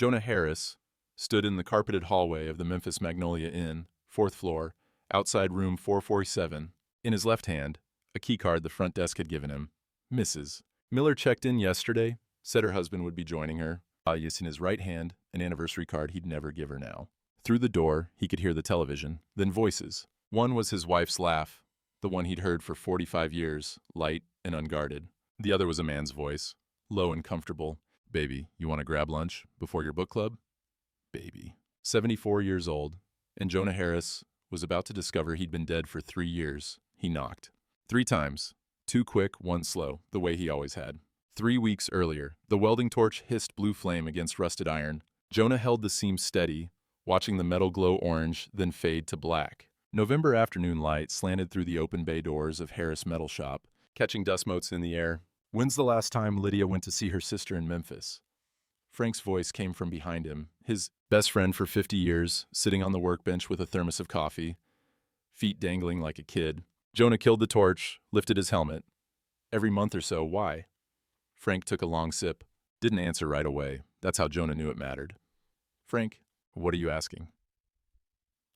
Jonah Harris stood in the carpeted hallway of the Memphis Magnolia Inn, 4th floor, outside room 447. In his left hand, a keycard the front desk had given him. Mrs. Miller checked in yesterday, said her husband would be joining her. In his right hand, an anniversary card he'd never give her now. Through the door, he could hear the television, then voices. One was his wife's laugh, the one he'd heard for 45 years, light and unguarded. The other was a man's voice, low and comfortable. Baby, you want to grab lunch before your book club? Baby. 74 years old, and Jonah Harris was about to discover he'd been dead for 3 years. He knocked. 3 times. 2 quick, 1 slow, the way he always had. 3 weeks earlier, the welding torch hissed blue flame against rusted iron. Jonah held the seam steady, watching the metal glow orange, then fade to black. November afternoon light slanted through the open bay doors of Harris Metal Shop, catching dust motes in the air. When's the last time Lydia went to see her sister in Memphis? Frank's voice came from behind him, his best friend for 50 years, sitting on the workbench with a thermos of coffee, feet dangling like a kid. Jonah killed the torch, lifted his helmet. Every month or so, why? Frank took a long sip, didn't answer right away. That's how Jonah knew it mattered. Frank, what are you asking?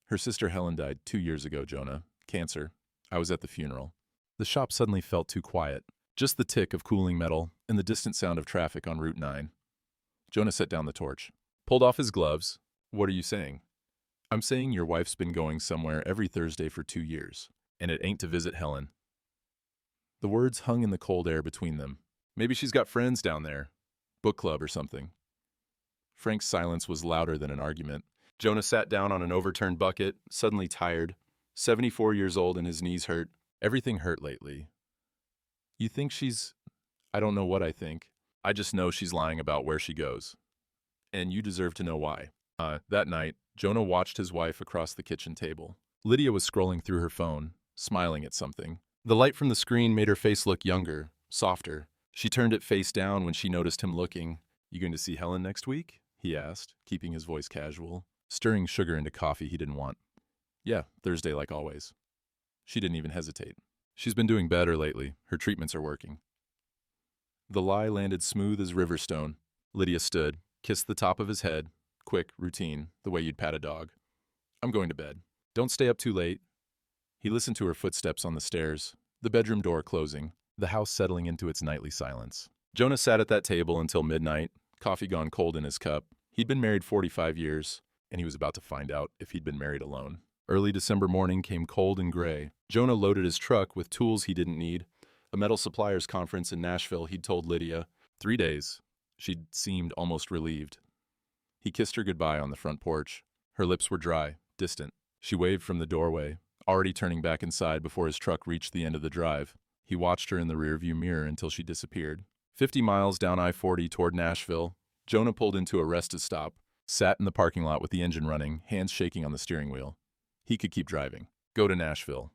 Her sister Helen died 2 years ago, Jonah. Cancer. I was at the funeral. The shop suddenly felt too quiet. Just the tick of cooling metal and the distant sound of traffic on Route 9. Jonah set down the torch, pulled off his gloves. What are you saying? I'm saying your wife's been going somewhere every Thursday for 2 years, and it ain't to visit Helen. The words hung in the cold air between them. Maybe she's got friends down there. Book club or something. Frank's silence was louder than an argument. Jonah sat down on an overturned bucket, suddenly tired. 74 years old and his knees hurt. Everything hurt lately. You think she's... I don't know what I think. I just know she's lying about where she goes. And you deserve to know why. That night, Jonah watched his wife across the kitchen table. Lydia was scrolling through her phone, smiling at something. The light from the screen made her face look younger, softer. She turned it face down when she noticed him looking. You going to see Helen next week? He asked, keeping his voice casual, stirring sugar into coffee he didn't want. Yeah, Thursday like always. She didn't even hesitate. She's been doing better lately. Her treatments are working. The lie landed smooth as riverstone. Lydia stood, kissed the top of his head. Quick, routine, the way you'd pat a dog. I'm going to bed. Don't stay up too late. He listened to her footsteps on the stairs, the bedroom door closing, the house settling into its nightly silence. Jonah sat at that table until midnight, coffee gone cold in his cup. He'd been married 45 years, and he was about to find out if he'd been married alone. Early December morning came cold and gray. Jonah loaded his truck with tools he didn't need. A metal suppliers conference in Nashville, he'd told Lydia. 3 days. She'd seemed almost relieved. He kissed her goodbye on the front porch. Her lips were dry, distant. She waved from the doorway, already turning back inside before his truck reached the end of the drive. He watched her in the rearview mirror until she disappeared. 50 miles down I-40 toward Nashville, Jonah pulled into a rest stop, sat in the parking lot with the engine running, hands shaking on the steering wheel. He could keep driving. Go to Nashville.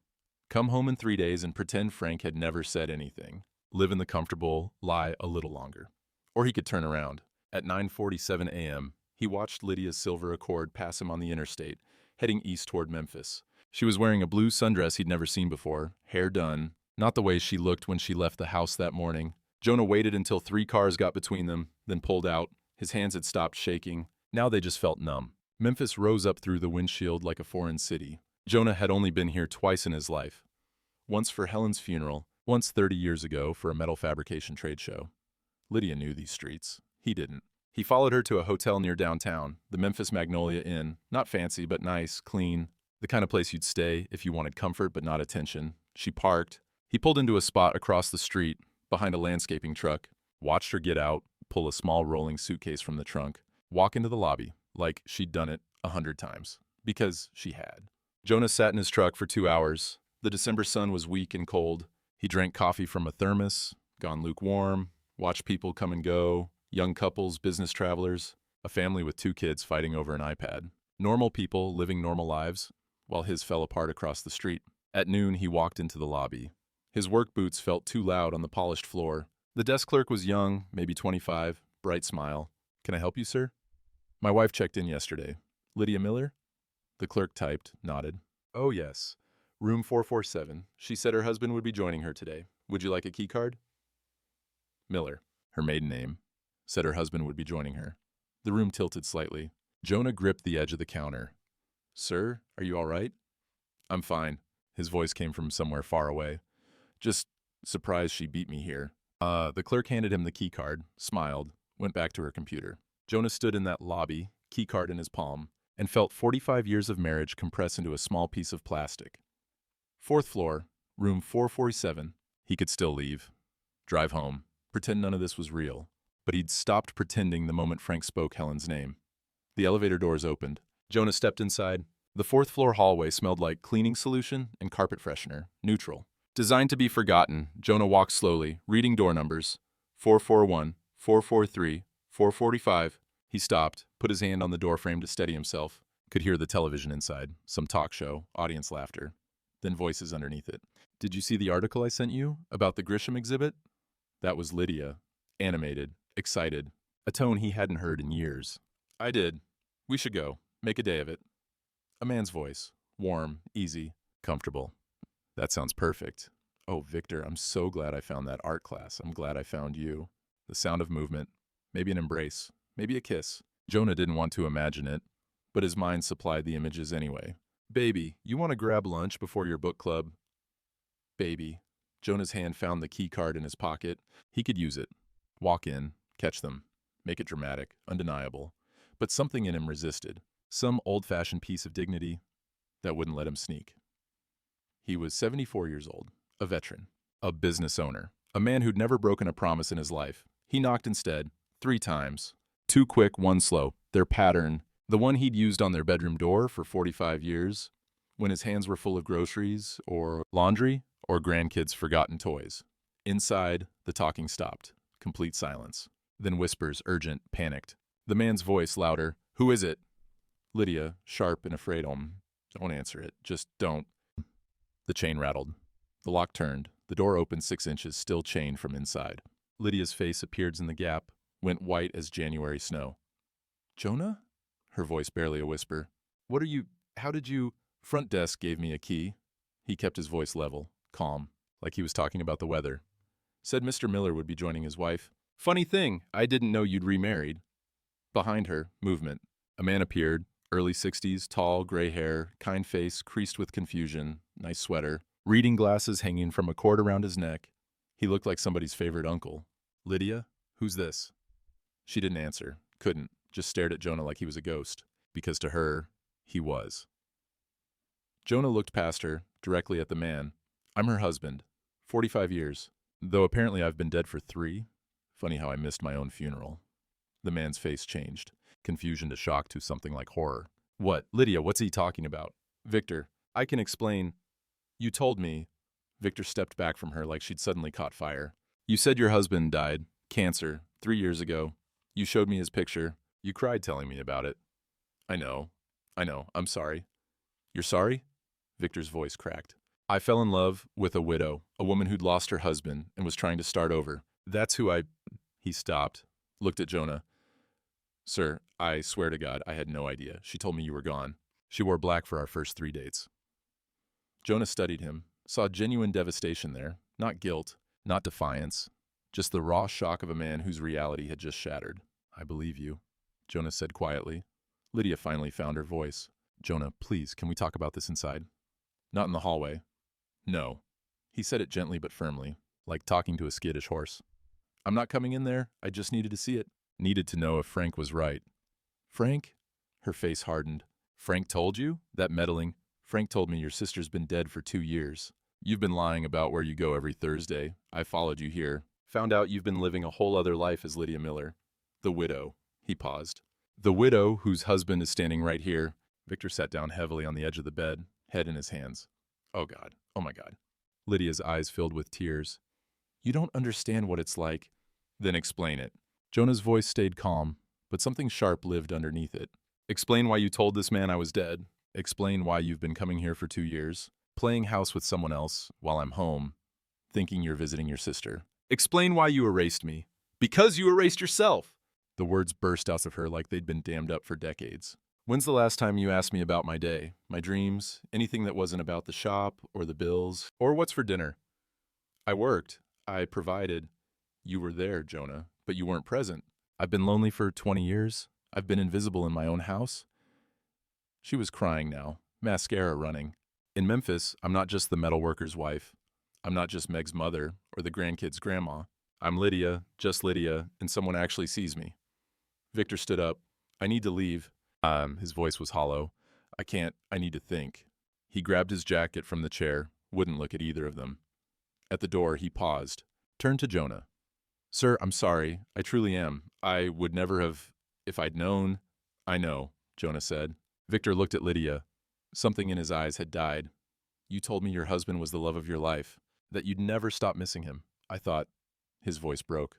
Come home in 3 days and pretend Frank had never said anything. Live in the comfortable, lie a little longer. Or he could turn around. At 9:47 a.m., he watched Lydia's silver Accord pass him on the interstate, heading east toward Memphis. She was wearing a blue sundress he'd never seen before, hair done, not the way she looked when she left the house that morning. Jonah waited until 3 cars got between them, then pulled out. His hands had stopped shaking. Now they just felt numb. Memphis rose up through the windshield like a foreign city. Jonah had only been here twice in his life. Once for Helen's funeral, once 30 years ago for a metal fabrication trade show. Lydia knew these streets. He didn't. He followed her to a hotel near downtown, the Memphis Magnolia Inn. Not fancy, but nice, clean. The kind of place you'd stay if you wanted comfort but not attention. She parked. He pulled into a spot across the street, behind a landscaping truck, watched her get out, pull a small rolling suitcase from the trunk, walk into the lobby, like she'd done it 100 times. Because she had. Jonah sat in his truck for 2 hours. The December sun was weak and cold. He drank coffee from a thermos, gone lukewarm, watched people come and go, young couples, business travelers, a family with 2 kids fighting over an iPad. Normal people living normal lives, while his fell apart across the street. At noon, he walked into the lobby. His work boots felt too loud on the polished floor. The desk clerk was young, maybe 25, bright smile. Can I help you, sir? My wife checked in yesterday. Lydia Miller? The clerk typed, nodded. Oh, yes. Room 447. She said her husband would be joining her today. Would you like a key card? Miller, her maiden name, said her husband would be joining her. The room tilted slightly. Jonah gripped the edge of the counter. "Sir, are you all right?" "I'm fine." His voice came from somewhere far away. "Just surprised she beat me here." The clerk handed him the key card, smiled, went back to her computer. Jonah stood in that lobby, key card in his palm, and felt 45 years of marriage compress into a small piece of plastic. Fourth floor, room 447. He could still leave. Drive home. Pretend none of this was real. But he'd stopped pretending the moment Frank spoke Helen's name. The elevator doors opened. Jonah stepped inside. The fourth floor hallway smelled like cleaning solution and carpet freshener, neutral. Designed to be forgotten, Jonah walked slowly, reading door numbers. 441, 443, 445. He stopped, put his hand on the doorframe to steady himself. Could hear the television inside, some talk show, audience laughter. Then voices underneath it. "Did you see the article I sent you about the Grisham exhibit?" That was Lydia, animated, excited, a tone he hadn't heard in years. "I did. We should go. Make a day of it." A man's voice, warm, easy, comfortable. "That sounds perfect. Oh, Victor, I'm so glad I found that art class. I'm glad I found you." The sound of movement, maybe an embrace, maybe a kiss. Jonah didn't want to imagine it, but his mind supplied the images anyway. "Baby, you want to grab lunch before your book club?" "Baby." Jonah's hand found the key card in his pocket. He could use it. Walk in, catch them, make it dramatic, undeniable. But something in him resisted. Some old-fashioned piece of dignity that wouldn't let him sneak. He was 74 years old, a veteran, a business owner, a man who'd never broken a promise in his life. He knocked instead, 3 times. 2 quick, 1 slow. Their pattern, the one he'd used on their bedroom door for 45 years, when his hands were full of groceries or laundry or grandkids' forgotten toys. Inside, the talking stopped. Complete silence. Then whispers, urgent, panicked. The man's voice louder. "Who is it?" Lydia, sharp and afraid. Don't answer it. Just don't." The chain rattled. The lock turned. The door opened 6 inches, still chained from inside. Lydia's face appeared in the gap, went white as January snow. "Jonah?" Her voice barely a whisper. How did you?" "Front desk gave me a key." He kept his voice level, calm, like he was talking about the weather. "Said Mr. Miller would be joining his wife. Funny thing, I didn't know you'd remarried." Behind her, movement. A man appeared, early 60s, tall, gray hair, kind face, creased with confusion, nice sweater, reading glasses hanging from a cord around his neck. He looked like somebody's favorite uncle. "Lydia? Who's this?" She didn't answer, couldn't, just stared at Jonah like he was a ghost, because to her, he was. Jonah looked past her, directly at the man. "I'm her husband. 45 years. Though apparently I've been dead for 3. Funny how I missed my own funeral." The man's face changed. Confusion to shock to something like horror. "What? Lydia, what's he talking about?" "Victor, I can explain." "You told me." Victor stepped back from her like she'd suddenly caught fire. "You said your husband died. Cancer. 3 years ago. You showed me his picture. You cried telling me about it." I know. I'm sorry." "You're sorry?" Victor's voice cracked. "I fell in love with a widow, a woman who'd lost her husband and was trying to start over. That's who I—" He stopped, looked at Jonah. "Sir, I swear to God, I had no idea. She told me you were gone. She wore black for our first 3 dates." Jonah studied him, saw genuine devastation there, not guilt, not defiance, just the raw shock of a man whose reality had just shattered. "I believe you," Jonah said quietly. Lydia finally found her voice. "Jonah, please, can we talk about this inside?" "Not in the hallway." "No." He said it gently but firmly, like talking to a skittish horse. "I'm not coming in there. I just needed to see it." Needed to know if Frank was right. "Frank?" Her face hardened. "Frank told you? That meddling? Frank told me your sister's been dead for 2 years. You've been lying about where you go every Thursday. I followed you here. Found out you've been living a whole other life as Lydia Miller. The widow." He paused. "The widow whose husband is standing right here." Victor sat down heavily on the edge of the bed, head in his hands. "Oh God. Oh my God." Lydia's eyes filled with tears. "You don't understand what it's like." "Then explain it." Jonah's voice stayed calm, but something sharp lived underneath it. "Explain why you told this man I was dead. Explain why you've been coming here for 2 years, playing house with someone else while I'm home, thinking you're visiting your sister. Explain why you erased me. Because you erased yourself." The words burst out of her like they'd been dammed up for decades. "When's the last time you asked me about my day, my dreams, anything that wasn't about the shop or the bills or what's for dinner? I worked. I provided. You were there, Jonah, but you weren't present. I've been lonely for 20 years. I've been invisible in my own house? She was crying now, mascara running. In Memphis, I'm not just the metalworker's wife. I'm not just Meg's mother or the grandkid's grandma. I'm Lydia, just Lydia, and someone actually sees me. Victor stood up. I need to leave. His voice was hollow. I need to think. He grabbed his jacket from the chair, wouldn't look at either of them. At the door, he paused, turned to Jonah. Sir, I'm sorry. I truly am. I would never have, if I'd known. I know, Jonah said. Victor looked at Lydia. Something in his eyes had died. You told me your husband was the love of your life, that you'd never stop missing him. I thought, his voice broke.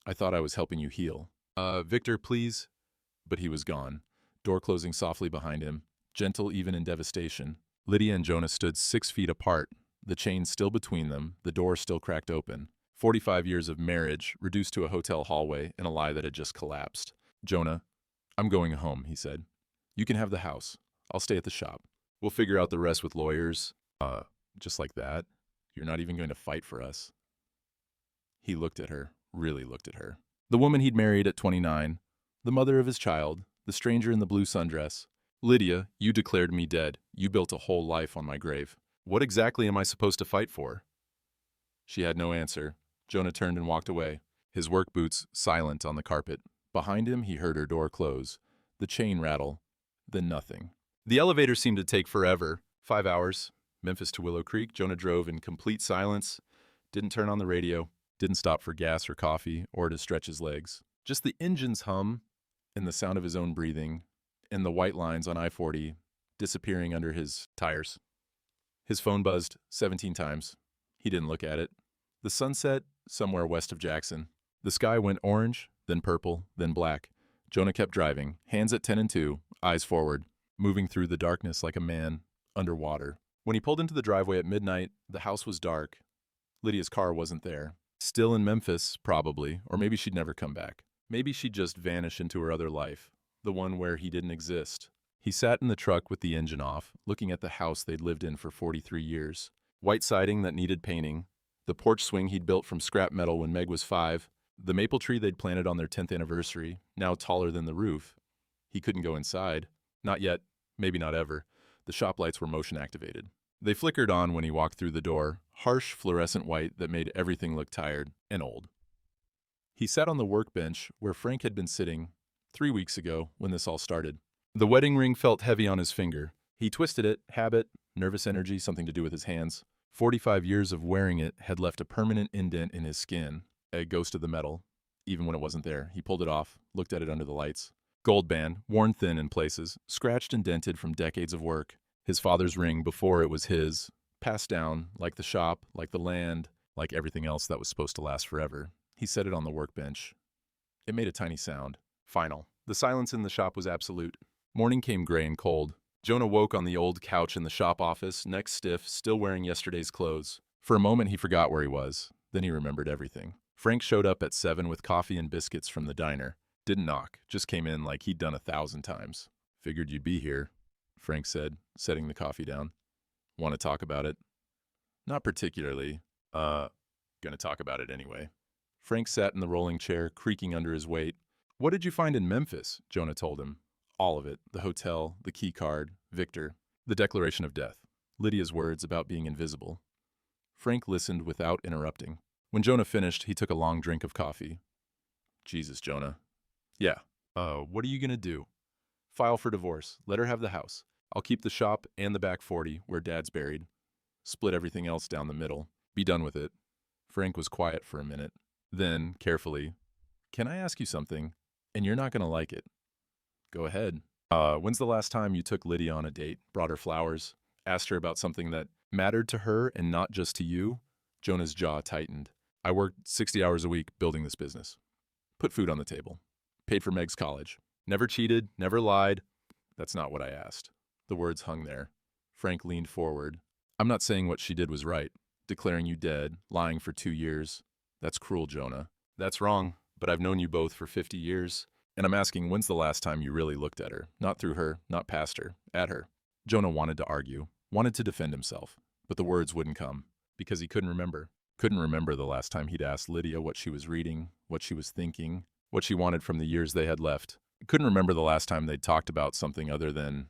I thought I was helping you heal. Victor, please. But he was gone, door closing softly behind him, gentle even in devastation. Lydia and Jonah stood 6 feet apart, the chain still between them, the door still cracked open. 45 years of marriage reduced to a hotel hallway and a lie that had just collapsed. Jonah, I'm going home, he said. You can have the house. I'll stay at the shop. We'll figure out the rest with lawyers. Just like that? You're not even going to fight for us? He looked at her, really looked at her. The woman he'd married at 29, the mother of his child, the stranger in the blue sundress. Lydia, you declared me dead. You built a whole life on my grave. What exactly am I supposed to fight for? She had no answer. Jonah turned and walked away, his work boots silent on the carpet. Behind him, he heard her door close, the chain rattle, then nothing. The elevator seemed to take forever. 5 hours. Memphis to Willow Creek. Jonah drove in complete silence, didn't turn on the radio, didn't stop for gas or coffee or to stretch his legs. Just the engine's hum and the sound of his own breathing and the white lines on I-40 disappearing under his tires. His phone buzzed 17 times. He didn't look at it. The sunset somewhere west of Jackson. The sky went orange, then purple, then black. Jonah kept driving, hands at 10 and 2, eyes forward, moving through the darkness like a man underwater. When he pulled into the driveway at midnight, the house was dark. Lydia's car wasn't there. Still in Memphis, probably, or maybe she'd never come back. Maybe she'd just vanish into her other life, the one where he didn't exist. He sat in the truck with the engine off, looking at the house they'd lived in for 43 years. White siding that needed painting, the porch swing he'd built from scrap metal when Meg was 5, the maple tree they'd planted on their 10th anniversary, now taller than the roof. He couldn't go inside. Not yet, maybe not ever. The shop lights were motion activated. They flickered on when he walked through the door, harsh fluorescent white that made everything look tired and old. He sat on the workbench where Frank had been sitting 3 weeks ago when this all started. The wedding ring felt heavy on his finger. He twisted it, habit, nervous energy, something to do with his hands. 45 years of wearing it had left a permanent indent in his skin, a ghost of the metal. Even when it wasn't there, he pulled it off, looked at it under the lights. Gold band, worn thin in places, scratched and dented from decades of work. His father's ring before it was his, passed down, like the shop, like the land, like everything else that was supposed to last forever. He set it on the workbench. It made a tiny sound. Final. The silence in the shop was absolute. Morning came gray and cold. Jonah woke on the old couch in the shop office, neck stiff, still wearing yesterday's clothes. For a moment he forgot where he was. Then he remembered everything. Frank showed up at 7 with coffee and biscuits from the diner. Didn't knock, just came in like he'd done 1,000 times. Figured you'd be here, Frank said, setting the coffee down. Want to talk about it? Not particularly. Gonna talk about it anyway. Frank sat in the rolling chair, creaking under his weight. What did you find in Memphis? Jonah told him. All of it. The hotel, the key card, Victor, the declaration of death, Lydia's words about being invisible. Frank listened without interrupting. When Jonah finished, he took a long drink of coffee. Jesus, Jonah. Yeah. What are you gonna do? File for divorce. Let her have the house. I'll keep the shop and the back 40, where Dad's buried. Split everything else down the middle. Be done with it. Frank was quiet for a minute. Then, carefully, can I ask you something? And you're not gonna like it. Go ahead. When's the last time you took Lydia on a date, brought her flowers, asked her about something that mattered to her and not just to you? Jonah's jaw tightened. I worked 60 hours a week building this business. Put food on the table. Paid for Meg's college. Never cheated, never lied. That's not what I asked. The words hung there. Frank leaned forward. I'm not saying what she did was right. Declaring you dead, lying for 2 years. That's cruel, Jonah. That's wrong, but I've known you both for 50 years. And I'm asking, when's the last time you really looked at her? Not through her, not past her, at her. Jonah wanted to argue, wanted to defend himself, but the words wouldn't come, because he couldn't remember. Couldn't remember the last time he'd asked Lydia what she was reading, what she was thinking, what she wanted from the years they had left. Couldn't remember the last time they'd talked about something other than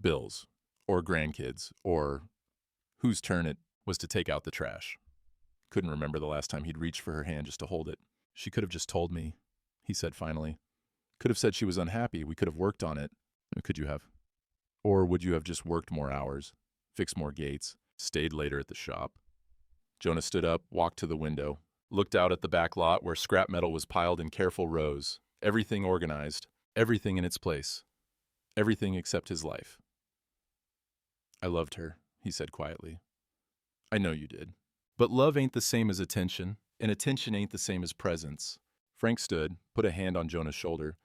bills, or grandkids, or whose turn it was to take out the trash. Couldn't remember the last time he'd reached for her hand just to hold it. She could have just told me, he said finally. Could have said she was unhappy. We could have worked on it. Could you have? Or would you have just worked more hours, fixed more gates, stayed later at the shop? Jonah stood up, walked to the window, looked out at the back lot where scrap metal was piled in careful rows, everything organized, everything in its place, everything except his life. I loved her, he said quietly. I know you did. But love ain't the same as attention, and attention ain't the same as presence. Frank stood, put a hand on Jonah's shoulder.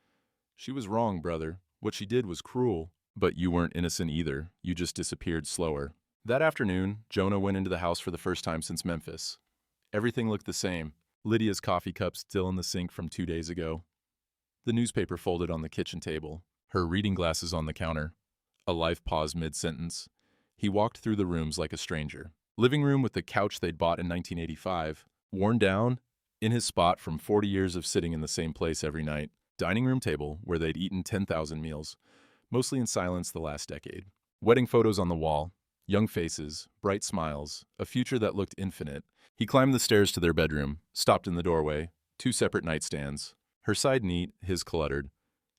She was wrong, brother. What she did was cruel. But you weren't innocent either. You just disappeared slower. That afternoon, Jonah went into the house for the first time since Memphis. Everything looked the same. Lydia's coffee cup still in the sink from 2 days ago. The newspaper folded on the kitchen table. Her reading glasses on the counter. A life paused mid-sentence. He walked through the rooms like a stranger. Living room with the couch they'd bought in 1985. Worn down, in his spot from 40 years of sitting in the same place every night. Dining room table where they'd eaten 10,000 meals. Mostly in silence the last decade. Wedding photos on the wall. Young faces, bright smiles, a future that looked infinite. He climbed the stairs to their bedroom, stopped in the doorway. 2 separate nightstands. Her side neat, his cluttered.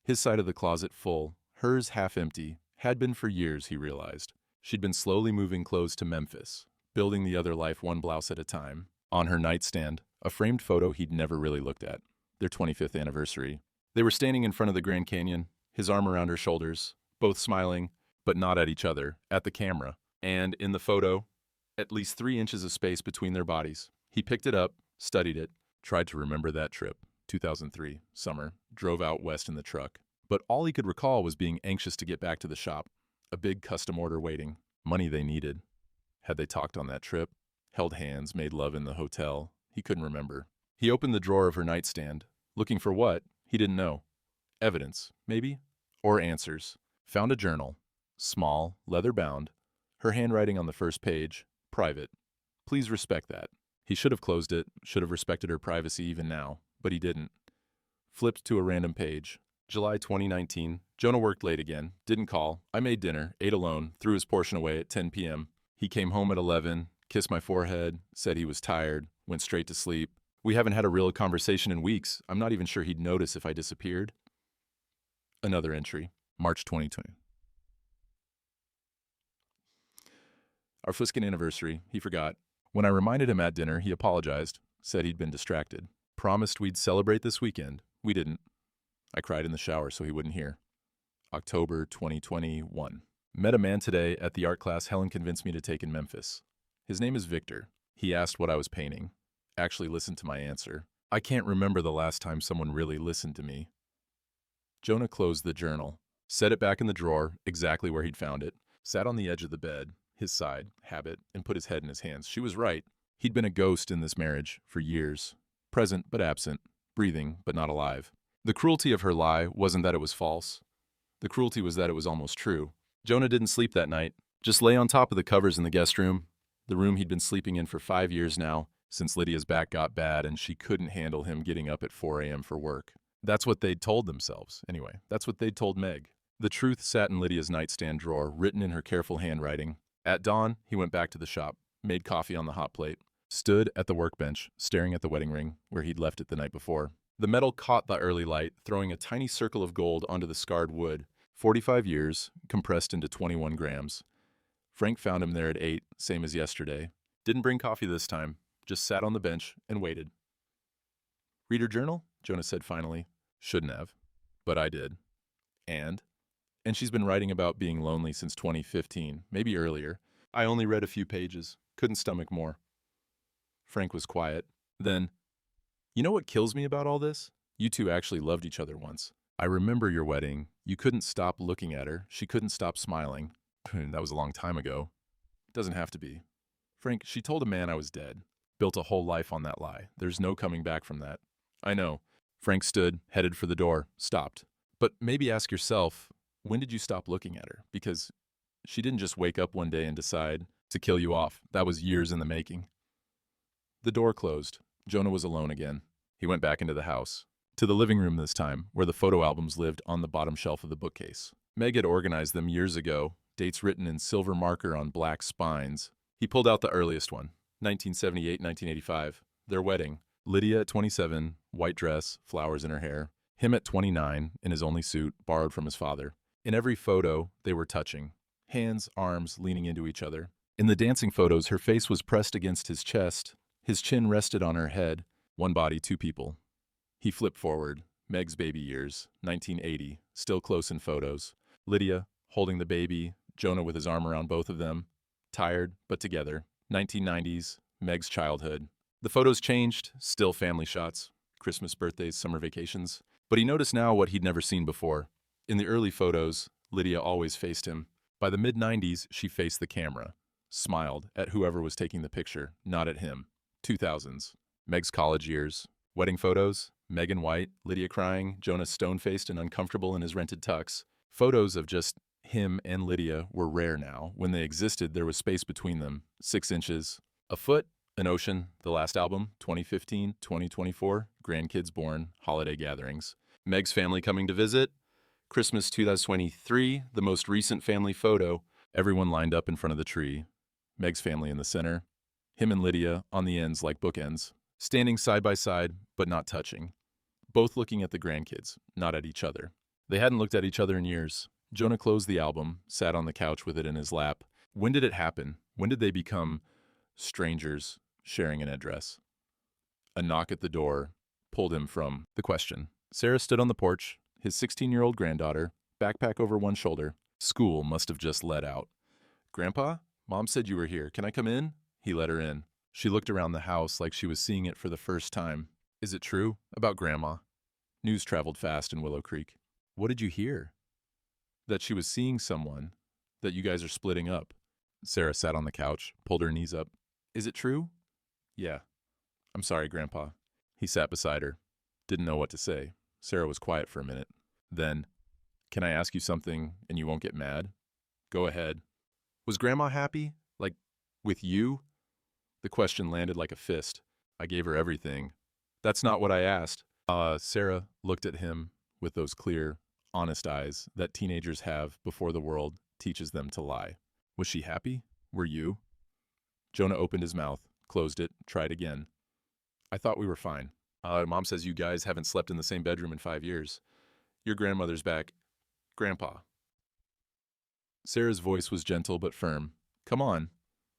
His side of the closet full, hers half empty. Had been for years, he realized. She'd been slowly moving clothes to Memphis, building the other life one blouse at a time. On her nightstand, a framed photo he'd never really looked at. Their 25th anniversary. They were standing in front of the Grand Canyon, his arm around her shoulders, both smiling, but not at each other, at the camera. And in the photo, at least 3 inches of space between their bodies. He picked it up, studied it, tried to remember that trip. 2003, summer, drove out west in the truck. But all he could recall was being anxious to get back to the shop. A big custom order waiting. Money they needed. Had they talked on that trip? Held hands, made love in the hotel? He couldn't remember. He opened the drawer of her nightstand. Looking for what? He didn't know. Evidence, maybe? Or answers. Found a journal. Small, leather-bound. Her handwriting on the first page. Private. Please respect that. He should have closed it, should have respected her privacy even now, but he didn't. Flipped to a random page. July 2019. Jonah worked late again. Didn't call. I made dinner, ate alone, threw his portion away at 10 p.m. He came home at 11, kissed my forehead, said he was tired, went straight to sleep. We haven't had a real conversation in weeks. I'm not even sure he'd notice if I disappeared. Another entry. March 2020. Our Fliskin anniversary, he forgot. When I reminded him at dinner, he apologized, said he'd been distracted. Promised we'd celebrate this weekend. We didn't. I cried in the shower so he wouldn't hear. October 2021. Met a man today at the art class Helen convinced me to take in Memphis. His name is Victor. He asked what I was painting. Actually listened to my answer. I can't remember the last time someone really listened to me. Jonah closed the journal, set it back in the drawer, exactly where he'd found it, sat on the edge of the bed, his side, habit, and put his head in his hands. She was right. He'd been a ghost in this marriage for years. Present but absent, breathing but not alive. The cruelty of her lie wasn't that it was false. The cruelty was that it was almost true. Jonah didn't sleep that night, just lay on top of the covers in the guest room, the room he'd been sleeping in for 5 years now, since Lydia's back got bad and she couldn't handle him getting up at 4 a.m. for work. That's what they'd told themselves, anyway. That's what they'd told Meg. The truth sat in Lydia's nightstand drawer, written in her careful handwriting. At dawn, he went back to the shop, made coffee on the hot plate, stood at the workbench, staring at the wedding ring, where he'd left it the night before. The metal caught the early light, throwing a tiny circle of gold onto the scarred wood. 45 years, compressed into 21 grams. Frank found him there at 8, same as yesterday. Didn't bring coffee this time, just sat on the bench and waited. Read her journal? Jonah said finally. Shouldn't have, but I did. And she's been writing about being lonely since 2015, maybe earlier. I only read a few pages, couldn't stomach more. Frank was quiet. Then, you know what kills me about all this? You two actually loved each other once. I remember your wedding. You couldn't stop looking at her. She couldn't stop smiling. That was a long time ago. It doesn't have to be. Frank, she told a man I was dead. Built a whole life on that lie. There's no coming back from that. I know. Frank stood, headed for the door, stopped. But maybe ask yourself, when did you stop looking at her? Because she didn't just wake up one day and decide to kill you off. That was years in the making. The door closed. Jonah was alone again. He went back into the house. to the living room this time, where the photo albums lived on the bottom shelf of the bookcase. Meg had organized them years ago, dates written in silver marker on black spines. He pulled out the earliest one, 1978-1985, their wedding. Lydia at 27, white dress, flowers in her hair. Him at 29, in his only suit, borrowed from his father. In every photo, they were touching. Hands, arms, leaning into each other. In the dancing photos, her face was pressed against his chest. His chin rested on her head. One body, two people. He flipped forward. Meg's baby years, 1980, still close in photos. Lydia, holding the baby, Jonah with his arm around both of them. Tired, but together. 1990s, Meg's childhood. The photos changed, still family shots. Christmas, birthdays, summer vacations. But he noticed now what he'd never seen before. In the early photos, Lydia always faced him. By the mid-90s, she faced the camera. Smiled at whoever was taking the picture, not at him. 2000s. Meg's college years. Wedding photos. Meg in white, Lydia crying, Jonah stone-faced and uncomfortable in his rented tux. Photos of just him and Lydia were rare now. When they existed, there was space between them. 6 inches. A foot. An ocean. The last album. 2015, 2024. Grandkids born. Holiday gatherings. Meg's family coming to visit. Christmas 2023. The most recent family photo. Everyone lined up in front of the tree. Meg's family in the center. Him and Lydia on the ends like bookends. Standing side by side, but not touching. Both looking at the grandkids, not at each other. They hadn't looked at each other in years. Jonah closed the album, sat on the couch with it in his lap. When did it happen? When did they become strangers sharing an address? A knock at the door pulled him from the question. Sarah stood on the porch, his 16-year-old granddaughter, backpack over one shoulder. School must have just let out. "Grandpa, Mom said you were here. Can I come in?" He let her in. She looked around the house like she was seeing it for the first time. "Is it true? About Grandma?" News traveled fast in Willow Creek. "What did you hear?" "That she was seeing someone. That you guys are splitting up." Sarah sat on the couch, pulled her knees up. "Is it true?" "Yeah." "I'm sorry, Grandpa." He sat beside her. Didn't know what to say. Sarah was quiet for a minute. Then, "Can I ask you something and you won't get mad?" "Go ahead." "Was Grandma happy? Like, with you?" The question landed like a fist. "I gave her everything." "That's not what I asked." Sarah looked at him with those clear, honest eyes that teenagers have before the world teaches them to lie. "Was she happy? Were you?" Jonah opened his mouth, closed it, tried again. "I thought we were fine. Mom says you guys haven't slept in the same bedroom in 5 years. Your grandmother's back. Grandpa." Sarah's voice was gentle but firm. "Come on."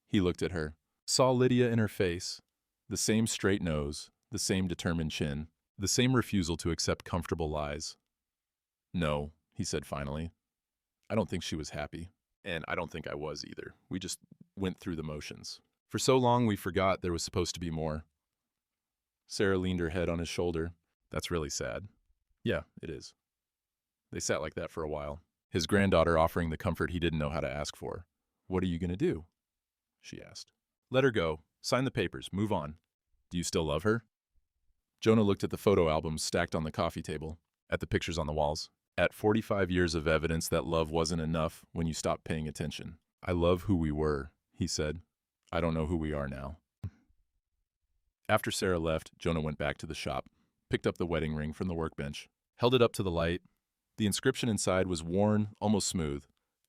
He looked at her. Saw Lydia in her face. The same straight nose, the same determined chin, the same refusal to accept comfortable lies. "No," he said finally. "I don't think she was happy. And I don't think I was either. We just went through the motions. For so long we forgot there was supposed to be more." Sarah leaned her head on his shoulder. "That's really sad." "Yeah, it is." They sat like that for a while, his granddaughter offering the comfort he didn't know how to ask for. "What are you going to do?" she asked. "Let her go. Sign the papers. Move on." "Do you still love her?" Jonah looked at the photo albums stacked on the coffee table, at the pictures on the walls, at 45 years of evidence that love wasn't enough when you stopped paying attention. "I love who we were," he said. "I don't know who we are now." After Sarah left, Jonah went back to the shop, picked up the wedding ring from the workbench, held it up to the light. The inscription inside was worn, almost smooth.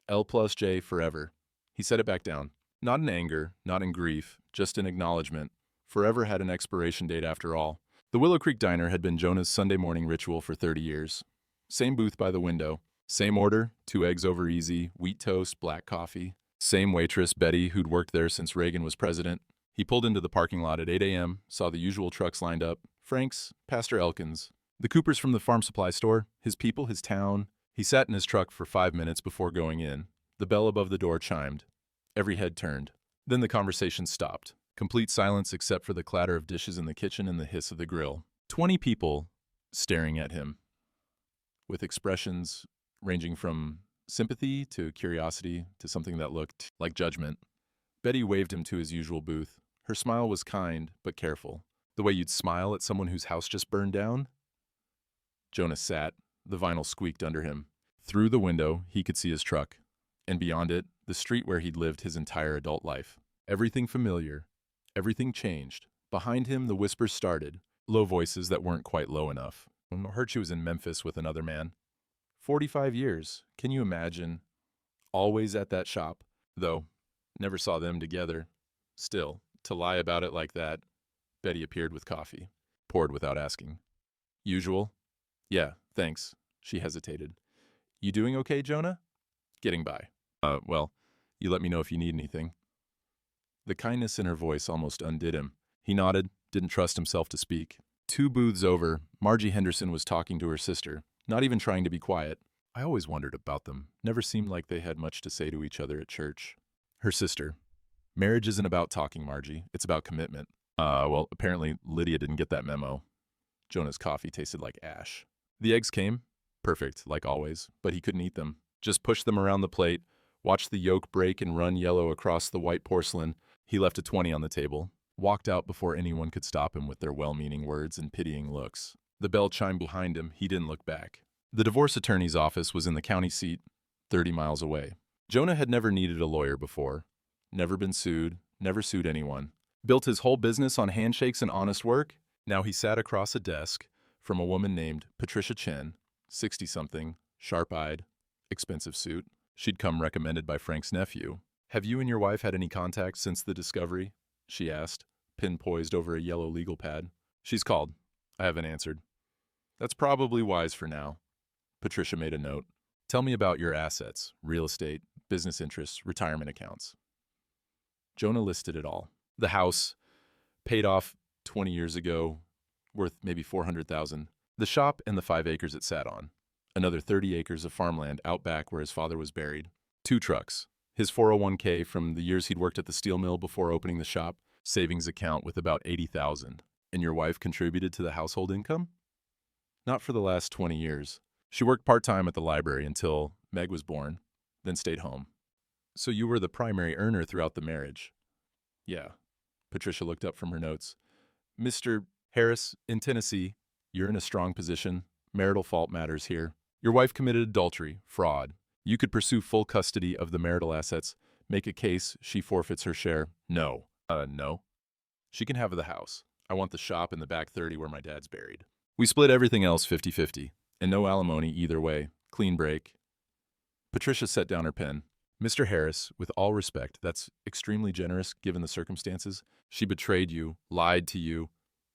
L+J forever. He set it back down. Not in anger, not in grief, just in acknowledgement. Forever had an expiration date after all. The Willow Creek Diner had been Jonah's Sunday morning ritual for 30 years. Same booth by the window. Same order, 2 eggs over easy, wheat toast, black coffee. Same waitress, Betty, who'd worked there since Reagan was president. He pulled into the parking lot at 8 a.m., saw the usual trucks lined up. Frank's, Pastor Elkins, the Coopers from the farm supply store, his people, his town. He sat in his truck for 5 minutes before going in. The bell above the door chimed. Every head turned. Then the conversation stopped. Complete silence except for the clatter of dishes in the kitchen and the hiss of the grill. 20 people staring at him, with expressions ranging from sympathy to curiosity to something that looked like judgment. Betty waved him to his usual booth. Her smile was kind but careful. The way you'd smile at someone whose house just burned down. Jonah sat. The vinyl squeaked under him. Through the window, he could see his truck. And beyond it, the street where he'd lived his entire adult life. Everything familiar. Everything changed. Behind him, the whispers started. Low voices that weren't quite low enough. Heard she was in Memphis with another man. 45 years. Can you imagine? Always at that shop. Though, never saw them together. Still, to lie about it like that. Betty appeared with coffee. Poured without asking. Usual? Yeah, thanks. She hesitated. You doing okay, Jonah? Getting by. Well, you let me know if you need anything. The kindness in her voice almost undid him. He nodded, didn't trust himself to speak. 2 booths over, Margie Henderson was talking to her sister, not even trying to be quiet. I always wondered about them. Never seemed like they had much to say to each other at church. Her sister. Marriage isn't about talking, Margie. It's about commitment. Well, apparently Lydia didn't get that memo. Jonah's coffee tasted like ash. The eggs came. Perfect, like always, but he couldn't eat them. Just pushed them around the plate, watched the yolk break and run yellow across the white porcelain. He left a 20 on the table. Walked out before anyone could stop him with their well-meaning words and pitying looks. The bell chimed behind him. He didn't look back. The divorce attorney's office was in the county seat, 30 miles away. Jonah had never needed a lawyer before. Never been sued, never sued anyone. Built his whole business on handshakes and honest work. Now he sat across a desk from a woman named Patricia Chen, 60-something, sharp-eyed, expensive suit. She'd come recommended by Frank's nephew. Have you and your wife had any contact since the discovery? She asked, pin poised over a yellow legal pad. She's called. I haven't answered. That's probably wise for now. Patricia made a note. Tell me about your assets, real estate, business interests, retirement accounts. Jonah listed it all. The house, paid off 20 years ago, worth maybe $400,000. The shop and the 5 acres it sat on. Another 30 acres of farmland out back where his father was buried. 2 trucks. His 401k from the years he'd worked at the steel mill before opening the shop. Savings account with about $80,000. And your wife contributed to the household income? Not for the last 20 years. She worked part-time at the library until Meg was born, then stayed home. So you were the primary earner throughout the marriage? Yeah. Patricia looked up from her notes. Mr. Harris, in Tennessee, you're in a strong position. Marital fault matters here. Your wife committed adultery, fraud. You could pursue full custody of the marital assets, make a case she forfeits her share. No. No. She can have the house. I want the shop in the back 30 where my dad's buried. We split everything else 50-50, and no alimony either way. Clean break. Patricia set down her pen. Mr. Harris, with all respect, that's extremely generous given the circumstances. She betrayed you, lied to you.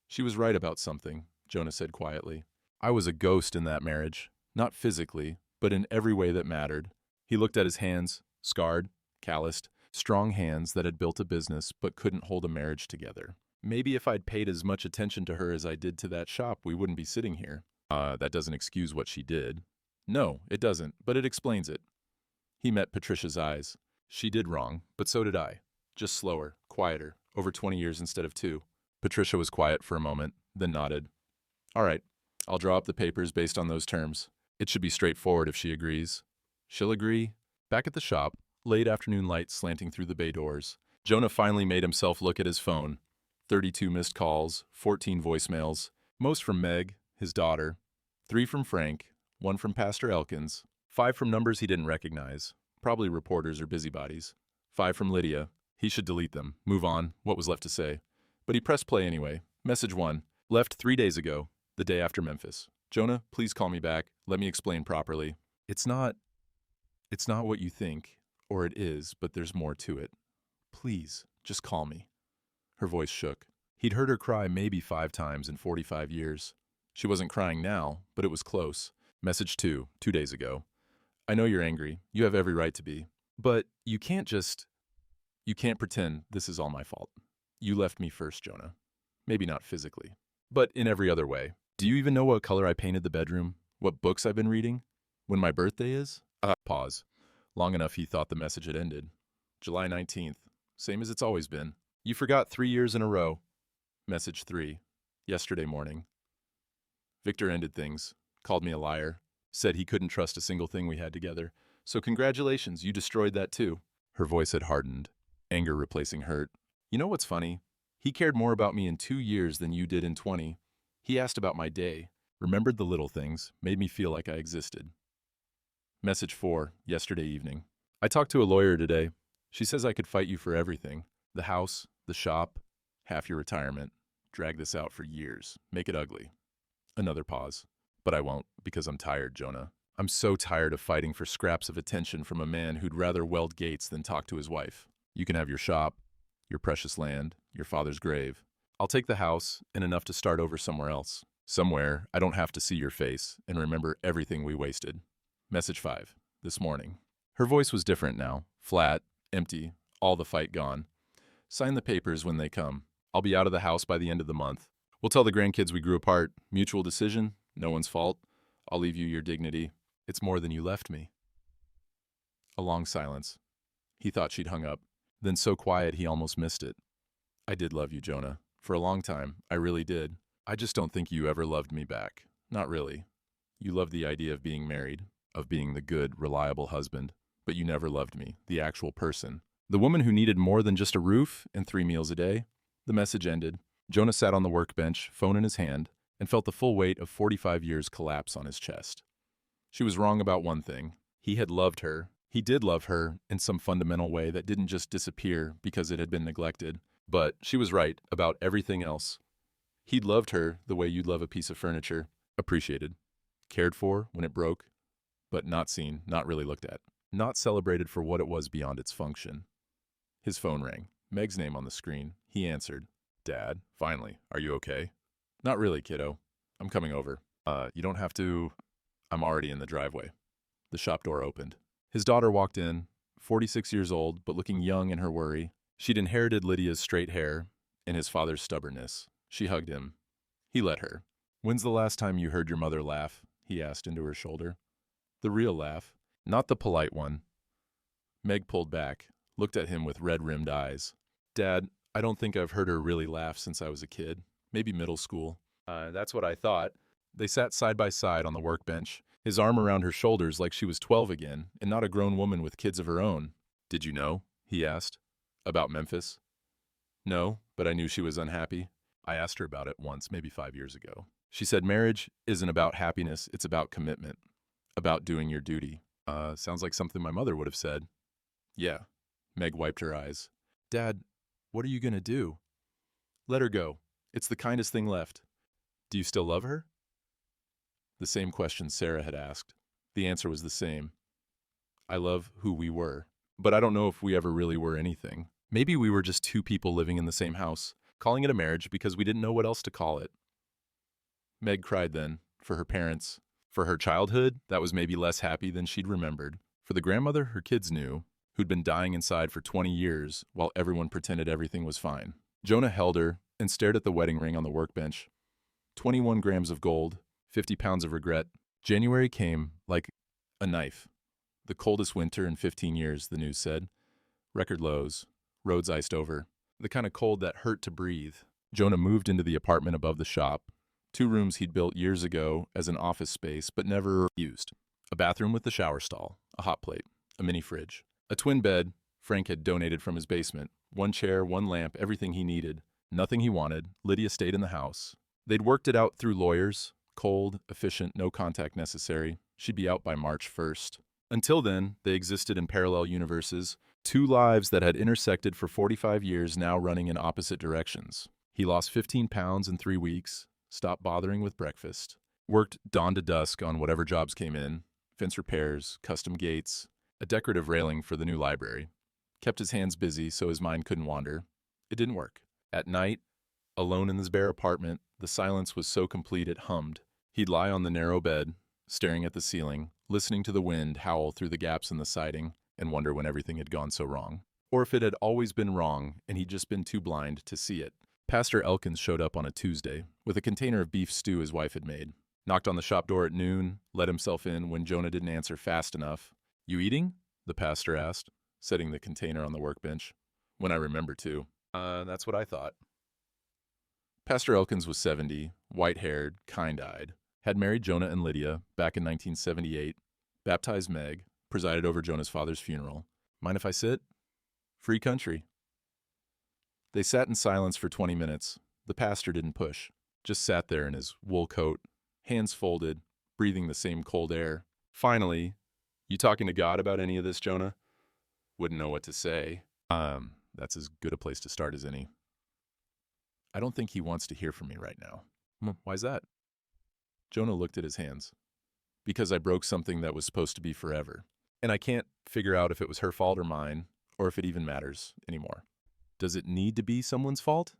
She was right about something, Jonah said quietly. I was a ghost in that marriage. Not physically, but in every way that mattered. He looked at his hands, scarred, calloused, strong hands that had built a business but couldn't hold a marriage together. Maybe if I'd paid as much attention to her as I did to that shop, we wouldn't be sitting here. That doesn't excuse what she did. No, it doesn't, but it explains it. He met Patricia's eyes. She did wrong, but so did I. Just slower, quieter, over 20 years instead of 2. Patricia was quiet for a moment, then nodded. All right, I'll draw up the papers based on those terms. It should be straightforward if she agrees. She'll agree. Back at the shop, late afternoon light slanting through the bay doors, Jonah finally made himself look at his phone. 32 missed calls, 14 voicemails, most from Meg, his daughter, 3 from Frank, 1 from Pastor Elkins, 5 from numbers he didn't recognize, probably reporters or busybodies, 5 from Lydia. He should delete them, move on, what was left to say. But he pressed play anyway. Message 1, left 3 days ago, the day after Memphis. Jonah, please call me back. Let me explain properly. It's not what you think, or it is, but there's more to it. Please, just call me. Her voice shook. He'd heard her cry maybe 5 times in 45 years. She wasn't crying now, but it was close. Message 2, 2 days ago. I know you're angry. You have every right to be. But you can't pretend this is all my fault. You left me first, Jonah. Maybe not physically, but in every other way. Do you even know what color I painted the bedroom? What books I've been reading? When my birthday is? Pause. Long enough he thought the message had ended. July 19th. Same as it's always been. You forgot 3 years in a row. Message 3. Yesterday morning. Victor ended things. Called me a liar. Said he couldn't trust a single thing we had together. So congratulations, you destroyed that too. Her voice had hardened. Anger replacing hurt. You know what's funny? He cared more about me in 2 years than you did in 20. He asked about my day. Remembered the little things. Made me feel like I existed. Message 4. Yesterday evening. I talked to a lawyer today. She says I could fight you for everything. The house, the shop, half your retirement. Drag this out for years. Make it ugly. Another pause. But I won't, because I'm tired, Jonah. I'm so tired of fighting for scraps of attention from a man who'd rather weld gates than talk to his wife. You can have your shop, your precious land, your father's grave. I'll take the house and enough to start over somewhere else. Somewhere I don't have to see your face and remember everything we wasted. Message 5. This morning. Her voice was different now. Flat, empty, all the fight gone. Sign the papers when they come. I'll be out of the house by the end of the month. We'll tell the grandkids we grew apart. Mutual decision, no one's fault. I'll leave you your dignity. It's more than you left me. A long silence. He thought she'd hung up. Then so quiet he almost missed it. I did love you, Jonah. For a long time, I really did. I just don't think you ever loved me back. Not really. You loved the idea of being married, of being the good, reliable husband, but you never loved me, the actual person. The woman who needed more than just a roof and 3 meals a day. The message ended. Jonah sat on the workbench, phone in his hand, and felt the full weight of 45 years collapse on his chest. She was wrong about one thing. He had loved her. He did love her in some fundamental way that didn't just disappear because it had been neglected. But she was right about everything else. He'd loved her the way you'd love a piece of furniture, appreciated, cared for when it broke, but not seen, not really looked at, not celebrated for what it was beyond its function. His phone rang. Meg's name on the screen. He answered. Dad, finally, are you okay? Not really, kiddo. I'm coming over. You don't have to. I'm already in the driveway. The shop door opened. His daughter walked in, 46 years old, but looking young in her worry. She'd inherited Lydia's straight hair and his father's stubbornness. She hugged him. He let her. When's the last time you heard your mother laugh? He asked into her shoulder. The real laugh, not the polite one. Meg pulled back, looked at him with red-rimmed eyes. Dad, I don't think I've heard her really laugh since I was a kid. Maybe middle school. That's what I thought. They sat side by side on the workbench, his arm around her shoulders like she was 12 again, and not a grown woman with kids of her own. Did you know? He asked. About Memphis? No, but I knew she was unhappy. I asked her about it once, maybe 5 years ago. She said marriage isn't about happiness, it's about commitment. About doing your duty. Sounds like something my mother would have said. Yeah. Meg wiped her eyes. Dad, what are you gonna do? Let her go. It's the kindest thing left. Do you still love her? The same question Sarah had asked. The answer was the same. I love who we were, but I don't know if we ever really were anything. Maybe we were just two people living in the same house, calling it a marriage because we didn't know what else to call it. Meg cried then, for her parents. For her childhood, that was maybe less happy than she'd remembered. For the grandmother her kids knew, who'd been dying inside for 20 years while everyone pretended everything was fine. Jonah held her and stared at the wedding ring on the workbench. 21 grams of gold, 50 pounds of regret. January came like a knife. The coldest winter in 15 years, the news said. Record lows, roads iced over. The kind of cold that hurt to breathe. Jonah moved into the apartment above the shop. 2 rooms he'd built years ago as an office space but never used. A bathroom with a shower stall, a hot plate, a mini fridge. A twin bed Frank had donated from his basement. 1 chair, 1 lamp, everything he needed. Nothing he wanted. Lydia stayed in the house. They'd worked it out through lawyers. Cold, efficient, no contact necessary. She'd be out by March 1st. Until then, they existed in parallel universes. 2 lives that had intersected for 45 years now running in opposite directions. He lost 15 pounds in 3 weeks. Stopped bothering with breakfast. Worked dawn to dusk on whatever jobs came in. Fence repairs, custom gates, a decorative railing for the new library. Kept his hands busy so his mind couldn't wander. It didn't work. At night, alone in his bare apartment, the silence was so complete it hummed. He'd lie on the narrow bed, staring at the ceiling, listening to the wind howl through the gaps in the siding, and wonder when everything had gone so wrong. Or if it had always been wrong and he'd just been too blind to see it. Pastor Elkins showed up on a Tuesday with a container of beef stew his wife had made. Knocked on the shop door at noon, let himself in when Jonah didn't answer fast enough. You eating? The pastor asked, setting the container on the workbench. When I remember to. That's what I thought. Pastor Elkins was 70, white-haired, kind-eyed, had married Jonah and Lydia back in 1978, baptized Meg, presided over Jonah's father's funeral. Mind if I sit? Free country. They sat in silence for 20 minutes. The pastor didn't push, just sat there in his wool coat, hands folded, breathing the same cold air. Finally, you talking to God about any of this, Jonah? Wouldn't know what to say. That's as good a place to start as any. I don't think he wants to hear from me right now. Why's that? Jonah looked at his hands. Because I broke something that was supposed to be forever. And I can't figure out if it was her fault or mine, or if it even matters anymore. Does it need to be someone's fault?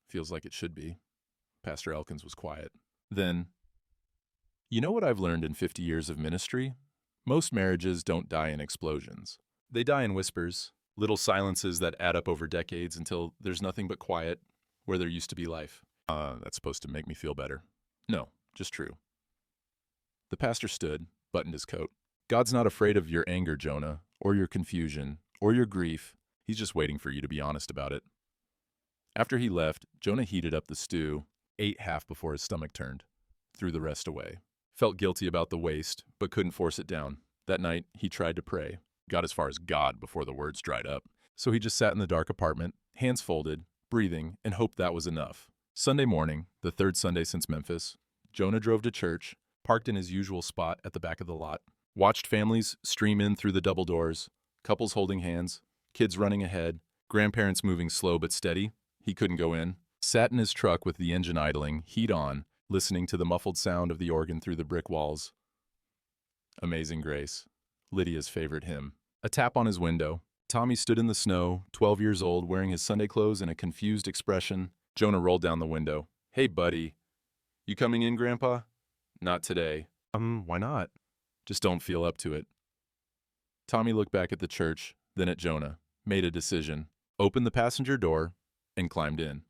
Feels like it should be. Pastor Elkins was quiet. Then, you know what I've learned in 50 years of ministry? Most marriages don't die in explosions. They die in whispers, little silences that add up over decades until there's nothing but quiet where there used to be life. That's supposed to make me feel better. No, just true. The pastor stood, buttoned his coat. God's not afraid of your anger, Jonah, or your confusion, or your grief. He's just waiting for you to be honest about it. After he left, Jonah heated up the stew, ate half before his stomach turned, threw the rest away. Felt guilty about the waste, but couldn't force it down. That night, he tried to pray. Got as far as God before the words dried up. So he just sat in the dark apartment, hands folded, breathing, and hoped that was enough. Sunday morning, the third Sunday since Memphis, Jonah drove to church, parked in his usual spot at the back of the lot, watched families stream in through the double doors, couples holding hands, kids running ahead, grandparents moving slow but steady. He couldn't go in. Sat in his truck with the engine idling, heat on, listening to the muffled sound of the organ through the brick walls. Amazing Grace, Lydia's favorite hymn. A tap on his window. Tommy stood in the snow, 12 years old, wearing his Sunday clothes and a confused expression. Jonah rolled down the window. Hey, buddy. You coming in, Grandpa? Not today. Why not? Just don't feel up to it. Tommy looked back at the church, then at Jonah, made a decision, opened the passenger door, and climbed in.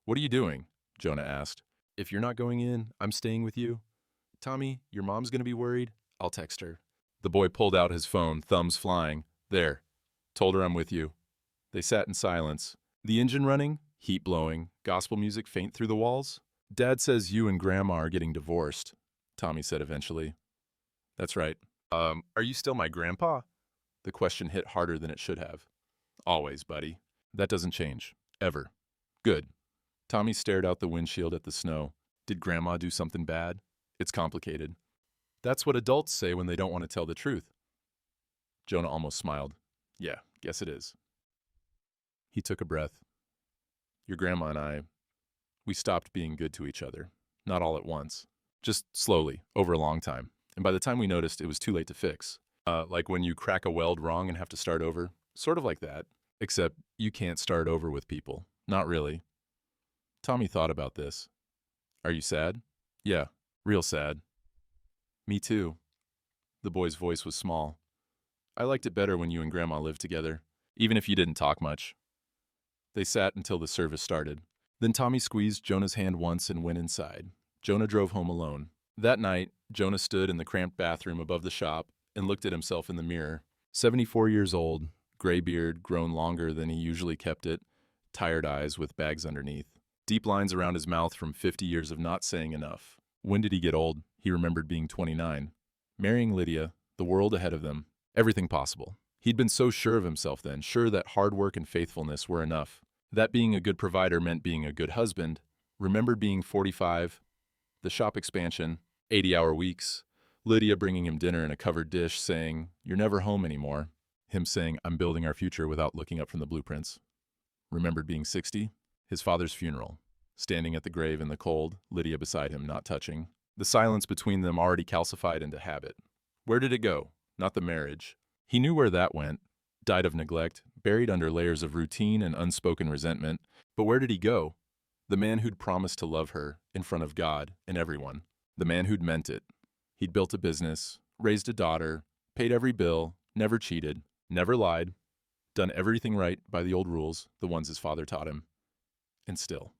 What are you doing? Jonah asked. If you're not going in, I'm staying with you. Tommy, your mom's going to be worried. I'll text her. The boy pulled out his phone, thumbs flying. There. Told her I'm with you. They sat in silence. The engine running, heat blowing, gospel music faint through the walls. Dad says you and Grandma are getting divorced, Tommy said eventually. That's right. Are you still my grandpa? The question hit harder than it should have. Always, buddy. That doesn't change. Ever. Good. Tommy stared out the windshield at the snow. Did Grandma do something bad? It's complicated. That's what adults say when they don't want to tell the truth. Jonah almost smiled. Yeah, guess it is. He took a breath. Your grandma and I, we stopped being good to each other. Not all at once. Just slowly, over a long time. And by the time we noticed, it was too late to fix. Like when you crack a weld wrong and have to start over. Sort of like that. Except you can't start over with people. Not really. Tommy thought about this. Are you sad? Yeah, real sad. Me too. The boy's voice was small. I liked it better when you and Grandma lived together, even if you didn't talk much. They sat until the service started. Then Tommy squeezed Jonah's hand once and went inside. Jonah drove home alone. That night, Jonah stood in the cramped bathroom above the shop and looked at himself in the mirror. 74 years old, gray beard grown longer than he usually kept it, tired eyes with bags underneath. Deep lines around his mouth from 50 years of not saying enough. When did he get old? He remembered being 29. Marrying Lydia, the world ahead of them, everything possible. He'd been so sure of himself then, sure that hard work and faithfulness were enough. That being a good provider meant being a good husband. Remembered being 45, the shop expansion, 80-hour weeks, Lydia bringing him dinner in a covered dish saying, "You're never home anymore." Him saying, "I'm building our future," without looking up from the blueprints. Remembered being 60, his father's funeral. Standing at the grave in the cold, Lydia beside him, not touching. The silence between them already calcified into habit. Where did it go? Not the marriage. He knew where that went. Died of neglect, buried under layers of routine and unspoken resentment. But where did he go? The man who'd promised to love her, in front of God and everyone. The man who'd meant it. He'd built a business, raised a daughter, paid every bill, never cheated, never lied, done everything right by the old rules, the ones his father taught him. And still.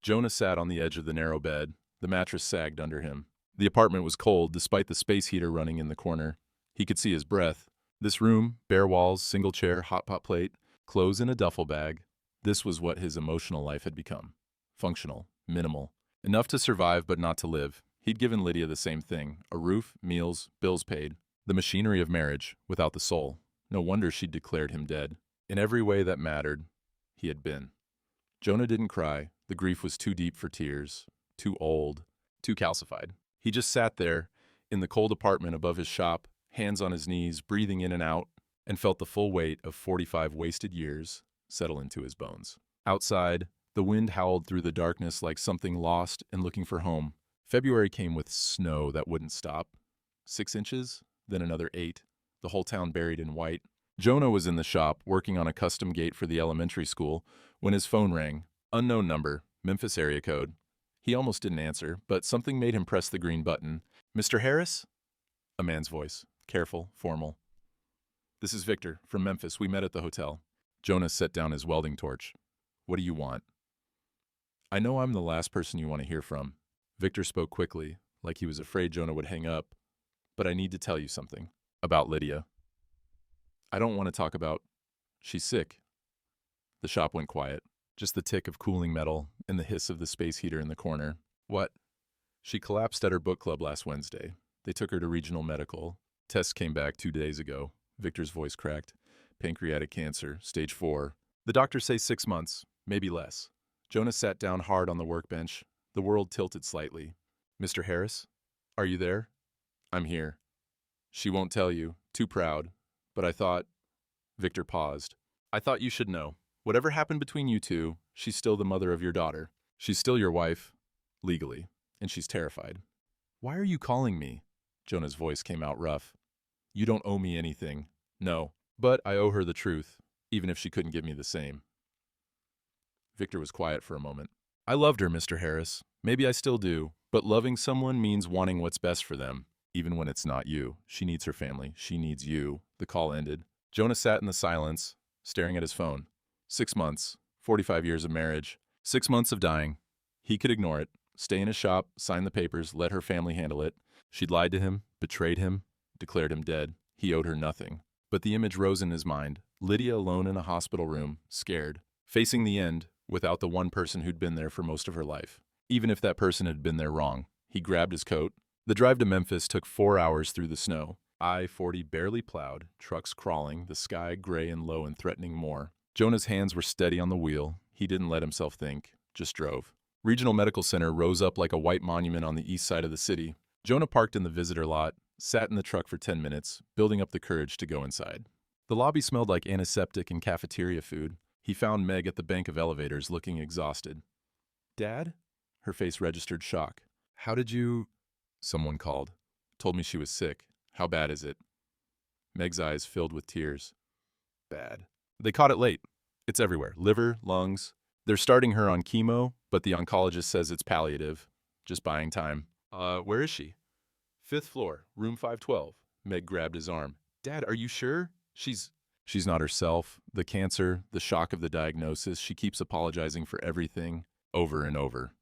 Jonah sat on the edge of the narrow bed. The mattress sagged under him. The apartment was cold, despite the space heater running in the corner. He could see his breath. This room, bare walls, single chair, hot pot plate, clothes in a duffel bag. This was what his emotional life had become. Functional, minimal. Enough to survive but not to live. He'd given Lydia the same thing. A roof, meals, bills paid. The machinery of marriage, without the soul. No wonder she'd declared him dead. In every way that mattered, he had been. Jonah didn't cry. The grief was too deep for tears. Too old. Too calcified. He just sat there, in the cold apartment above his shop, hands on his knees, breathing in and out, and felt the full weight of 45 wasted years settle into his bones. Outside, The wind howled through the darkness like something lost and looking for home. February came with snow that wouldn't stop. 6 inches, then another 8, the whole town buried in white. Jonah was in the shop working on a custom gate for the elementary school when his phone rang. Unknown number, Memphis area code. He almost didn't answer, but something made him press the green button. "Mr. Harris?" A man's voice, careful, formal. "This is Victor, from Memphis. We met at the hotel." Jonah set down his welding torch. "What do you want?" "I know I'm the last person you want to hear from." Victor spoke quickly, like he was afraid Jonah would hang up. "But I need to tell you something. About Lydia." "I don't want to talk about... She's sick." The shop went quiet. Just the tick of cooling metal and the hiss of the space heater in the corner. "What?" "She collapsed at her book club last Wednesday. They took her to regional medical. Tests came back 2 days ago." Victor's voice cracked. "Pancreatic cancer, stage 4. The doctors say 6 months, maybe less." Jonah sat down hard on the workbench. The world tilted slightly. "Mr. Harris? Are you there?" "I'm here." "She won't tell you. Too proud. But I thought..." Victor paused. "I thought you should know. Whatever happened between you two, she's still the mother of your daughter. She's still your wife, legally, and she's terrified." "Why are you calling me?" Jonah's voice came out rough. "You don't owe me anything." "No, but I owe her the truth, even if she couldn't give me the same." Victor was quiet for a moment. "I loved her, Mr. Harris. Maybe I still do, but loving someone means wanting what's best for them, even when it's not you. She needs her family. She needs you." The call ended. Jonah sat in the silence, staring at his phone. 6 months, 45 years of marriage, 6 months of dying. He could ignore it, stay in his shop, sign the papers, let her family handle it. She'd lied to him, betrayed him, declared him dead. He owed her nothing. But the image rose in his mind. Lydia alone in a hospital room, scared, facing the end without the one person who'd been there for most of her life. Even if that person had been there wrong. He grabbed his coat. The drive to Memphis took 4 hours through the snow. I-40 barely plowed, trucks crawling, the sky gray and low and threatening more. Jonah's hands were steady on the wheel. He didn't let himself think, just drove. Regional Medical Center rose up like a white monument on the east side of the city. Jonah parked in the visitor lot, sat in the truck for 10 minutes, building up the courage to go inside. The lobby smelled like antiseptic and cafeteria food. He found Meg at the bank of elevators, looking exhausted. "Dad?" Her face registered shock. "How did you..." "Someone called. Told me she was sick. How bad is it?" Meg's eyes filled with tears. "Bad. They caught it late. It's everywhere. Liver, lungs. They're starting her on chemo, but the oncologist says it's palliative. Just buying time." Where is she?" "5th floor, room 512. Meg grabbed his arm. "Dad, are you sure? She's not herself. The cancer, the shock of the diagnosis, she keeps apologizing for everything, over and over.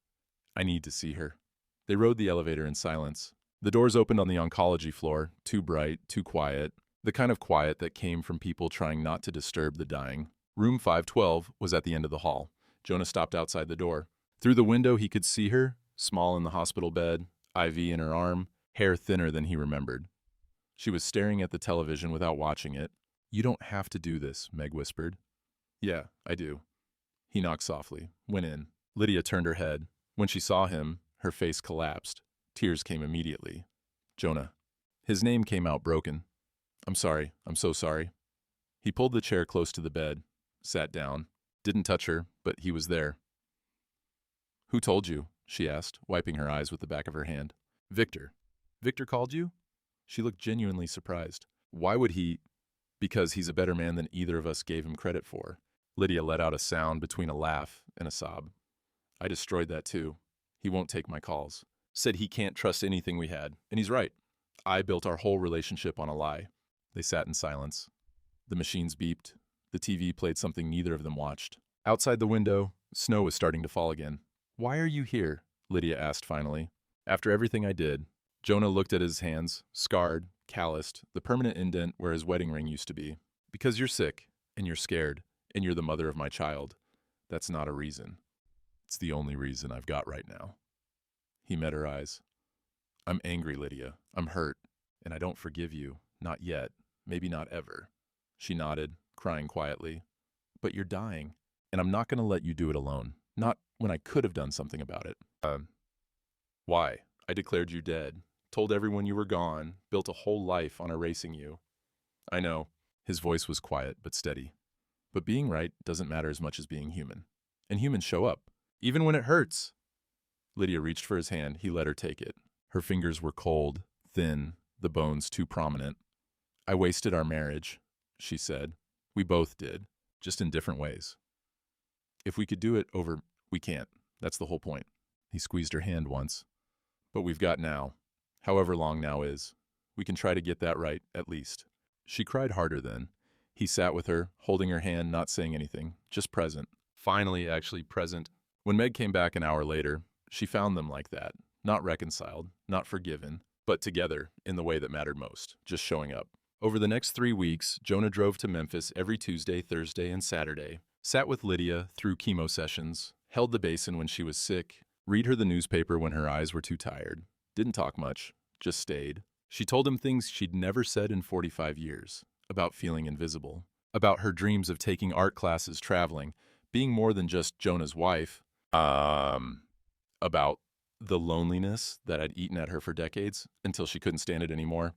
I need to see her." They rode the elevator in silence. The doors opened on the oncology floor, too bright, too quiet, the kind of quiet that came from people trying not to disturb the dying. Room 512 was at the end of the hall. Jonah stopped outside the door. Through the window he could see her, small in the hospital bed, IV in her arm, hair thinner than he remembered. She was staring at the television without watching it. "You don't have to do this," Meg whispered. "Yeah, I do." He knocked softly, went in. Lydia turned her head. When she saw him, her face collapsed. Tears came immediately. "Jonah." His name came out broken. "I'm sorry. I'm so sorry." He pulled the chair close to the bed, sat down, didn't touch her, but he was there. "Who told you?" she asked, wiping her eyes with the back of her hand. "Victor." "Victor called you?" She looked genuinely surprised. "Why would he..." "Because he's a better man than either of us gave him credit for." Lydia let out a sound between a laugh and a sob. "I destroyed that too. He won't take my calls. Said he can't trust anything we had, and he's right. I built our whole relationship on a lie." They sat in silence. The machines beeped. The TV played something neither of them watched. Outside the window, snow was starting to fall again. "Why are you here?" Lydia asked finally. "After everything I did." Jonah looked at his hands, scarred, calloused, the permanent indent where his wedding ring used to be. "Because you're sick, and you're scared, and you're the mother of my child. That's not a reason. It's the only reason I've got right now." He met her eyes. "I'm angry, Lydia. I'm hurt, and I don't forgive you. Not yet. Maybe not ever." She nodded, crying quietly. "But you're dying, and I'm not going to let you do it alone. Not when I could have done something about it." Why? I declared you dead. Told everyone you were gone. Built a whole life on erasing you." "I know." His voice was quiet but steady. "But being right doesn't matter as much as being human. And humans show up, even when it hurts. Lydia reached for his hand. He let her take it. Her fingers were cold, thin, the bones too prominent. I wasted our marriage, she said. We both did, just in different ways. If we could do it over, we can't. That's the whole point. He squeezed her hand once. But we've got now, however long now is. We can try to get that right, at least. She cried harder then. He sat with her, holding her hand, not saying anything, just present. Finally, actually present. When Meg came back an hour later, she found them like that. Not reconciled, not forgiven, but together in the way that mattered most, just showing up. Over the next 3 weeks, Jonah drove to Memphis every Tuesday, Thursday, and Saturday, sat with Lydia through chemo sessions, held the basin when she was sick, read her the newspaper when her eyes were too tired, didn't talk much, just stayed. She told him things she'd never said in 45 years, about feeling invisible, about her dreams of taking art classes, traveling, being more than just Jonah's wife, about the loneliness that had eaten at her for decades until she couldn't stand it anymore.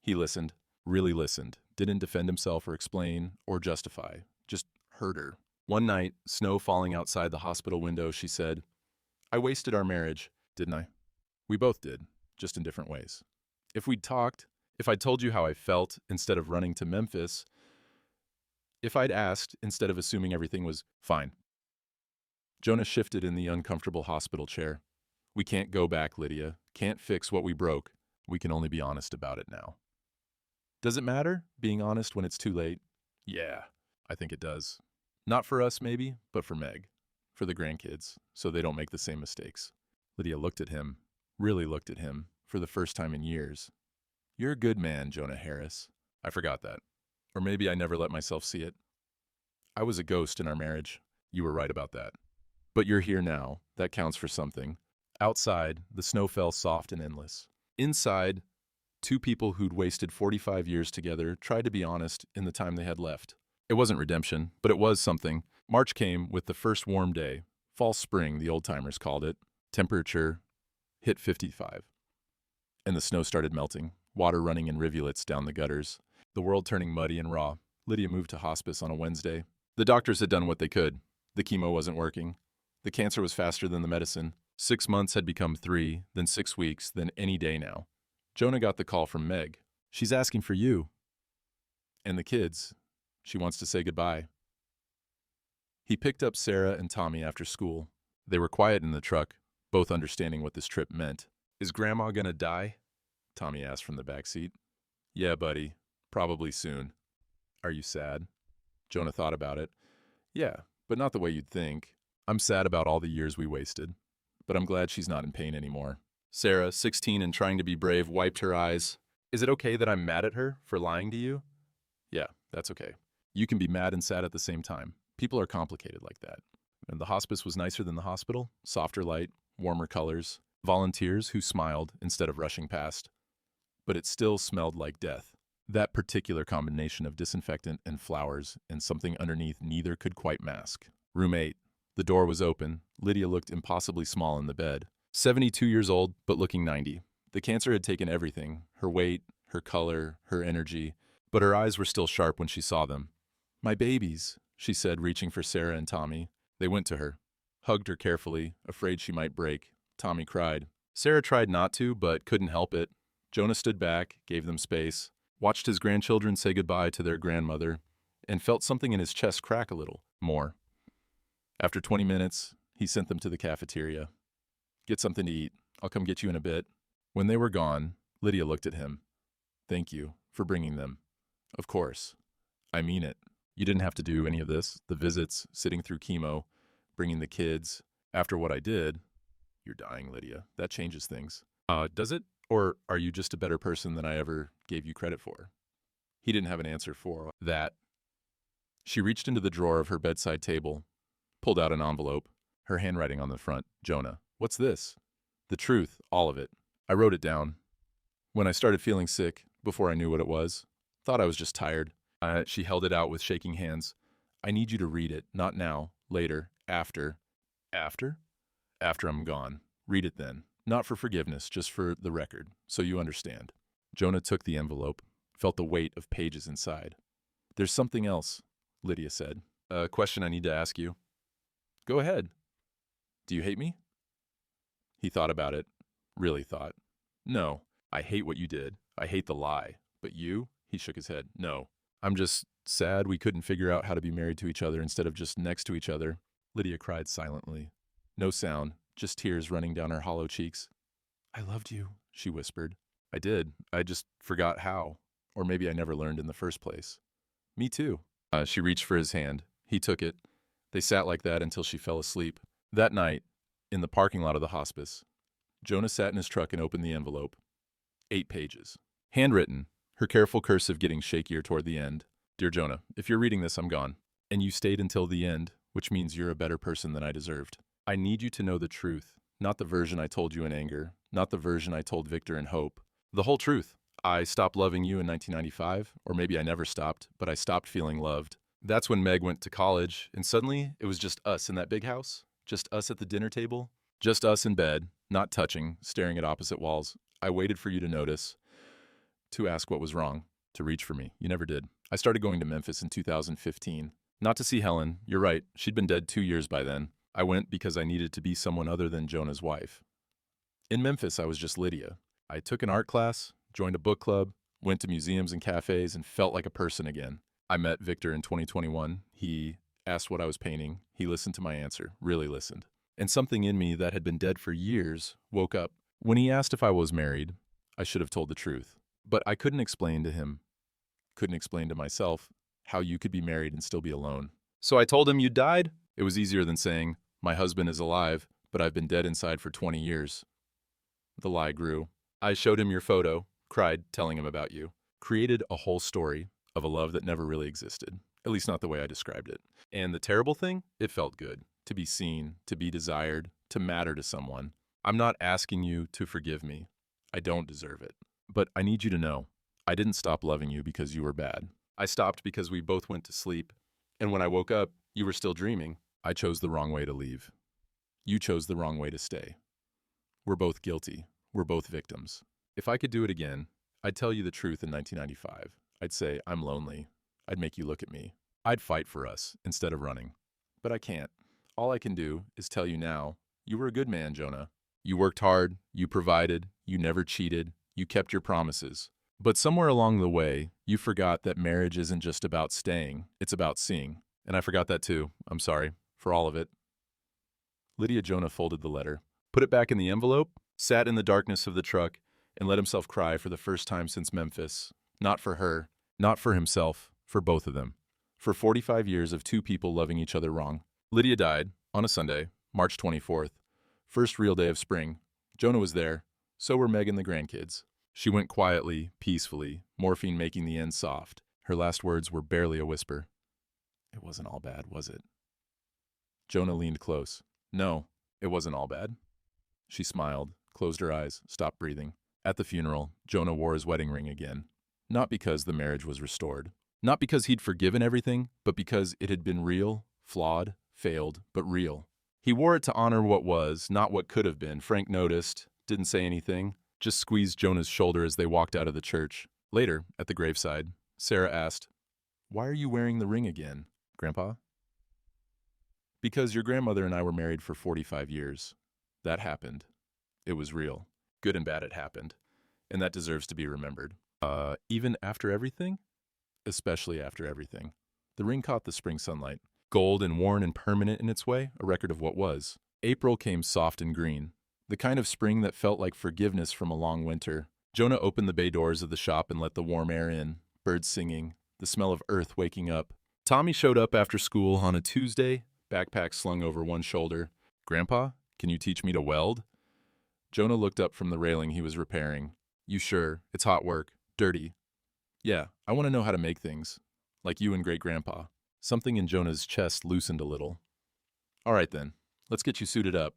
He listened, really listened, didn't defend himself or explain or justify, just heard her. One night, snow falling outside the hospital window, she said, I wasted our marriage, didn't I? We both did, just in different ways. If we'd talked, if I'd told you how I felt instead of running to Memphis, if I'd asked instead of assuming everything was fine. Jonah shifted in the uncomfortable hospital chair. We can't go back, Lydia. Can't fix what we broke. We can only be honest about it now. Does it matter, being honest when it's too late? Yeah, I think it does. Not for us, maybe, but for Meg. For the grandkids, so they don't make the same mistakes. Lydia looked at him, really looked at him, for the first time in years. You're a good man, Jonah Harris. I forgot that. Or maybe I never let myself see it. I was a ghost in our marriage. You were right about that. But you're here now. That counts for something. Outside, the snow fell soft and endless. Inside, two people who'd wasted 45 years together tried to be honest in the time they had left. It wasn't redemption, but it was something. March came with the first warm day. Fall spring, the old-timers called it. Temperature hit 55. And the snow started melting, water running in rivulets down the gutters, the world turning muddy and raw. Lydia moved to hospice on a Wednesday. The doctors had done what they could. The chemo wasn't working. The cancer was faster than the medicine. 6 months had become 3, then 6 weeks, then any day now. Jonah got the call from Meg. She's asking for you. And the kids. She wants to say goodbye. He picked up Sarah and Tommy after school. They were quiet in the truck, both understanding what this trip meant. Is Grandma gonna die? Tommy asked from the back seat. Yeah, buddy. Probably soon. Are you sad? Jonah thought about it. Yeah, but not the way you'd think. I'm sad about all the years we wasted. But I'm glad she's not in pain anymore. Sarah, 16 and trying to be brave, wiped her eyes. Is it okay that I'm mad at her for lying to you? Yeah, that's okay. You can be mad and sad at the same time. People are complicated like that. And the hospice was nicer than the hospital. Softer light, warmer colors. Volunteers who smiled instead of rushing past. But it still smelled like death. That particular combination of disinfectant and flowers and something underneath neither could quite mask. Room 8. The door was open. Lydia looked impossibly small in the bed. 72 years old, but looking 90. The cancer had taken everything. Her weight, her color, her energy. But her eyes were still sharp when she saw them. My babies, she said, reaching for Sarah and Tommy. They went to her, hugged her carefully, afraid she might break. Tommy cried. Sarah tried not to, but couldn't help it. Jonah stood back, gave them space, watched his grandchildren say goodbye to their grandmother, and felt something in his chest crack a little more. After 20 minutes, he sent them to the cafeteria. Get something to eat. I'll come get you in a bit. When they were gone, Lydia looked at him. Thank you for bringing them. Of course. I mean it. You didn't have to do any of this, the visits, sitting through chemo, bringing the kids. After what I did, you're dying, Lydia. That changes things. Does it? Or are you just a better person than I ever gave you credit for? He didn't have an answer for that. She reached into the drawer of her bedside table, pulled out an envelope, her handwriting on the front. Jonah, what's this? The truth, all of it. I wrote it down. When I started feeling sick, before I knew what it was, thought I was just tired. She held it out with shaking hands. I need you to read it, not now, later, after. After? After I'm gone. Read it then. Not for forgiveness, just for the record, so you understand. Jonah took the envelope, felt the weight of pages inside. There's something else, Lydia said. A question I need to ask you. Go ahead. Do you hate me? He thought about it. Really thought. No, I hate what you did. I hate the lie. But you? He shook his head. No. I'm just sad we couldn't figure out how to be married to each other instead of just next to each other. Lydia cried silently. No sound, just tears running down her hollow cheeks. I loved you, she whispered. I did. I just forgot how. Or maybe I never learned in the first place. Me too. She reached for his hand. He took it. They sat like that until she fell asleep. That night, in the parking lot of the hospice, Jonah sat in his truck and opened the envelope. 8 pages. Handwritten, her careful cursive getting shakier toward the end. Dear Jonah, if you're reading this, I'm gone. And you stayed until the end, which means you're a better person than I deserved. I need you to know the truth, not the version I told you in anger, not the version I told Victor in hope. The whole truth. I stopped loving you in 1995, or maybe I never stopped, but I stopped feeling loved. That's when Meg went to college, and suddenly it was just us in that big house, just us at the dinner table, just us in bed, not touching, staring at opposite walls. I waited for you to notice, to ask what was wrong, to reach for me. You never did. I started going to Memphis in 2015. Not to see Helen. You're right. She'd been dead 2 years by then. I went because I needed to be someone other than Jonah's wife. In Memphis, I was just Lydia. I took an art class, joined a book club, went to museums and cafes, and felt like a person again. I met Victor in 2021. He asked what I was painting. He listened to my answer, really listened. And something in me that had been dead for years woke up. When he asked if I was married, I should have told the truth. But I couldn't explain to him, couldn't explain to myself, how you could be married and still be alone. So I told him you died. It was easier than saying, my husband is alive, but I've been dead inside for 20 years. The lie grew. I showed him your photo, cried, telling him about you. Created a whole story of a love that never really existed, at least not the way I described it. And the terrible thing, it felt good. To be seen, to be desired, to matter to someone. I'm not asking you to forgive me. I don't deserve it. But I need you to know, I didn't stop loving you because you were bad. I stopped because we both went to sleep. And when I woke up, you were still dreaming. I chose the wrong way to leave. You chose the wrong way to stay. We're both guilty. We're both victims. If I could do it again, I'd tell you the truth in 1995. I'd say, I'm lonely. I'd make you look at me. I'd fight for us instead of running. But I can't. All I can do is tell you now, you were a good man, Jonah. You worked hard, you provided, you never cheated, you kept your promises. But somewhere along the way, you forgot that marriage isn't just about staying, it's about seeing. And I forgot that too. I'm sorry for all of it. Lydia Jonah folded the letter, put it back in the envelope, sat in the darkness of the truck, and let himself cry for the first time since Memphis. Not for her, not for himself, for both of them. For 45 years of two people loving each other wrong. Lydia died on a Sunday, March 24th. First real day of spring. Jonah was there. So were Meg and the grandkids. She went quietly, peacefully, morphine making the end soft. Her last words were barely a whisper. It wasn't all bad, was it? Jonah leaned close. No, it wasn't all bad. She smiled, closed her eyes, stopped breathing. At the funeral, Jonah wore his wedding ring again. Not because the marriage was restored. Not because he'd forgiven everything, but because it had been real, flawed, failed, but real. He wore it to honor what was, not what could have been. Frank noticed, didn't say anything, just squeezed Jonah's shoulder as they walked out of the church. Later, at the graveside, Sarah asked, "Why are you wearing the ring again, Grandpa?" "Because your grandmother and I were married for 45 years. That happened. It was real. Good and bad it happened. And that deserves to be remembered." Even after everything? Especially after everything. The ring caught the spring sunlight. Gold and worn and permanent in its way, a record of what was. April came soft and green. The kind of spring that felt like forgiveness from a long winter. Jonah opened the bay doors of the shop and let the warm air in. Birds singing. The smell of earth waking up. Tommy showed up after school on a Tuesday, backpack slung over one shoulder. "Grandpa, can you teach me to weld?" Jonah looked up from the railing he was repairing. "You sure? It's hot work. Dirty." "Yeah, I want to know how to make things. Like you and Great-Grandpa." Something in Jonah's chest loosened a little. "All right then, let's get you suited up."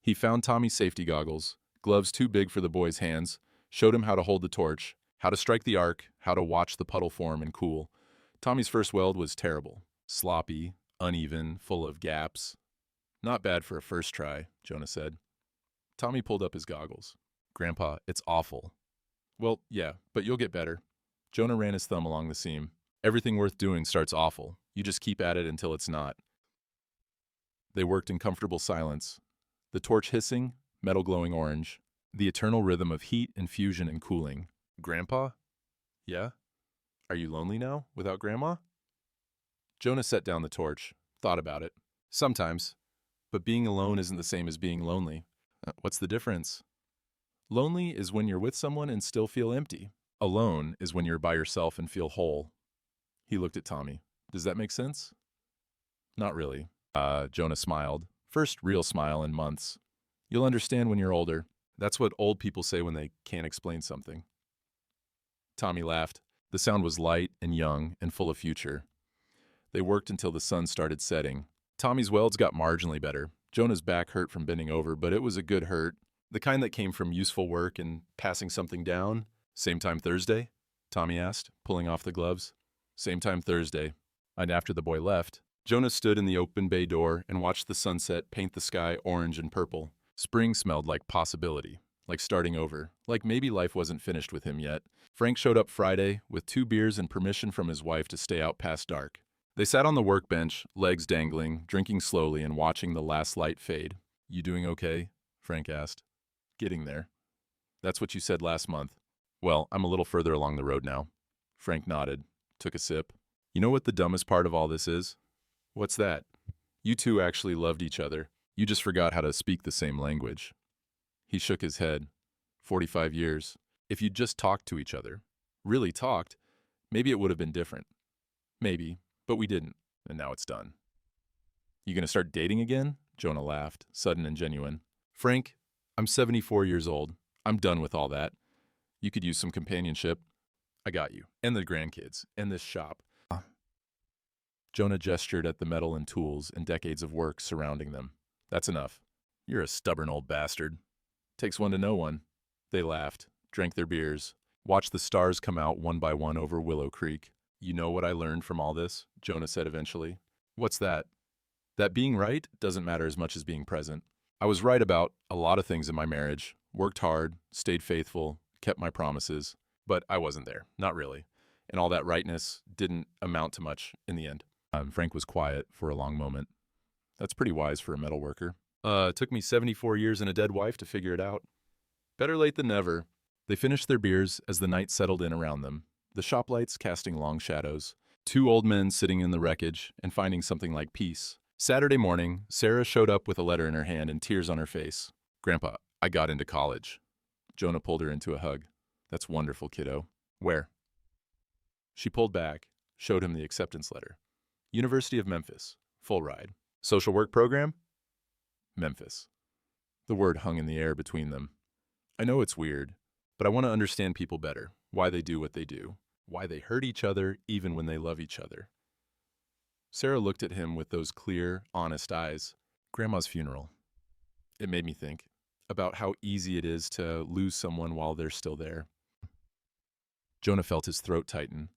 He found Tommy's safety goggles, gloves too big for the boy's hands, showed him how to hold the torch, how to strike the arc, how to watch the puddle form and cool. Tommy's first weld was terrible. Sloppy, uneven, full of gaps. "Not bad for a first try," Jonah said. Tommy pulled up his goggles. "Grandpa, it's awful." "Well, yeah, but you'll get better." Jonah ran his thumb along the seam. "Everything worth doing starts awful. You just keep at it until it's not." They worked in comfortable silence. The torch hissing, metal glowing orange. The eternal rhythm of heat and fusion and cooling. Grandpa? Yeah? Are you lonely now, without Grandma? Jonah set down the torch, thought about it. Sometimes. But being alone isn't the same as being lonely. What's the difference? Lonely is when you're with someone and still feel empty. Alone is when you're by yourself and feel whole. He looked at Tommy. Does that make sense? Not really. Jonah smiled. First real smile in months. You'll understand when you're older. That's what old people say when they can't explain something. Tommy laughed. The sound was light and young and full of future. They worked until the sun started setting. Tommy's welds got marginally better. Jonah's back hurt from bending over, but it was a good hurt. The kind that came from useful work and passing something down. Same time Thursday? Tommy asked, pulling off the gloves. Same time Thursday. And after the boy left, Jonah stood in the open bay door and watched the sunset paint the sky orange and purple. Spring smelled like possibility, like starting over, like maybe life wasn't finished with him yet. Frank showed up Friday with 2 beers and permission from his wife to stay out past dark. They sat on the workbench, legs dangling, drinking slowly and watching the last light fade. You doing okay? Frank asked. Getting there. That's what you said last month. Well, I'm a little further along the road now. Frank nodded, took a sip. You know what the dumbest part of all this is? What's that? You two actually loved each other. You just forgot how to speak the same language. He shook his head. 45 years. If you'd just talked to each other, really talked, maybe it would have been different. Maybe, but we didn't, and now it's done. You gonna start dating again? Jonah laughed, sudden and genuine. Frank, I'm 74 years old. I'm done with all that. You could use some companionship. I got you. And the grandkids. And this shop. Jonah gestured at the metal and tools and decades of work surrounding them. That's enough. You're a stubborn old bastard. Takes one to know one. They laughed, drank their beers, watched the stars come out one by one over Willow Creek. You know what I learned from all this? Jonah said eventually. What's that? That being right doesn't matter as much as being present. I was right about a lot of things in my marriage. Worked hard, stayed faithful, kept my promises. But I wasn't there. Not really. And all that rightness didn't amount to much in the end. Frank was quiet for a long moment. That's pretty wise for a metal worker. It took me 74 years and a dead wife to figure it out. Better late than never. They finished their beers as the night settled in around them, the shop lights casting long shadows. 2 old men sitting in the wreckage and finding something like peace. Saturday morning, Sarah showed up with a letter in her hand and tears on her face. Grandpa, I got into college. Jonah pulled her into a hug. That's wonderful, kiddo. Where? She pulled back, showed him the acceptance letter. University of Memphis. Full ride. Social work program? Memphis. The word hung in the air between them. I know it's weird, but I want to understand people better. Why they do what they do. Why they hurt each other even when they love each other. Sarah looked at him with those clear, honest eyes. Grandma's funeral. It made me think about how easy it is to lose someone while they're still there. Jonah felt his throat tighten.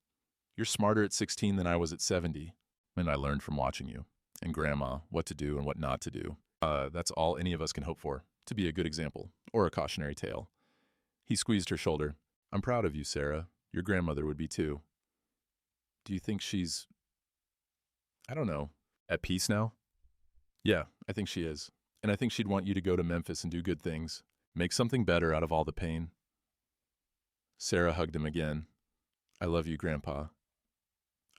You're smarter at 16 than I was at 70. And I learned from watching you. And Grandma, what to do and what not to do. That's all any of us can hope for. To be a good example. Or a cautionary tale. He squeezed her shoulder. I'm proud of you, Sarah. Your grandmother would be too. Do you think she's... I don't know. At peace now? Yeah, I think she is. And I think she'd want you to go to Memphis and do good things. Make something better out of all the pain. Sarah hugged him again. I love you, Grandpa.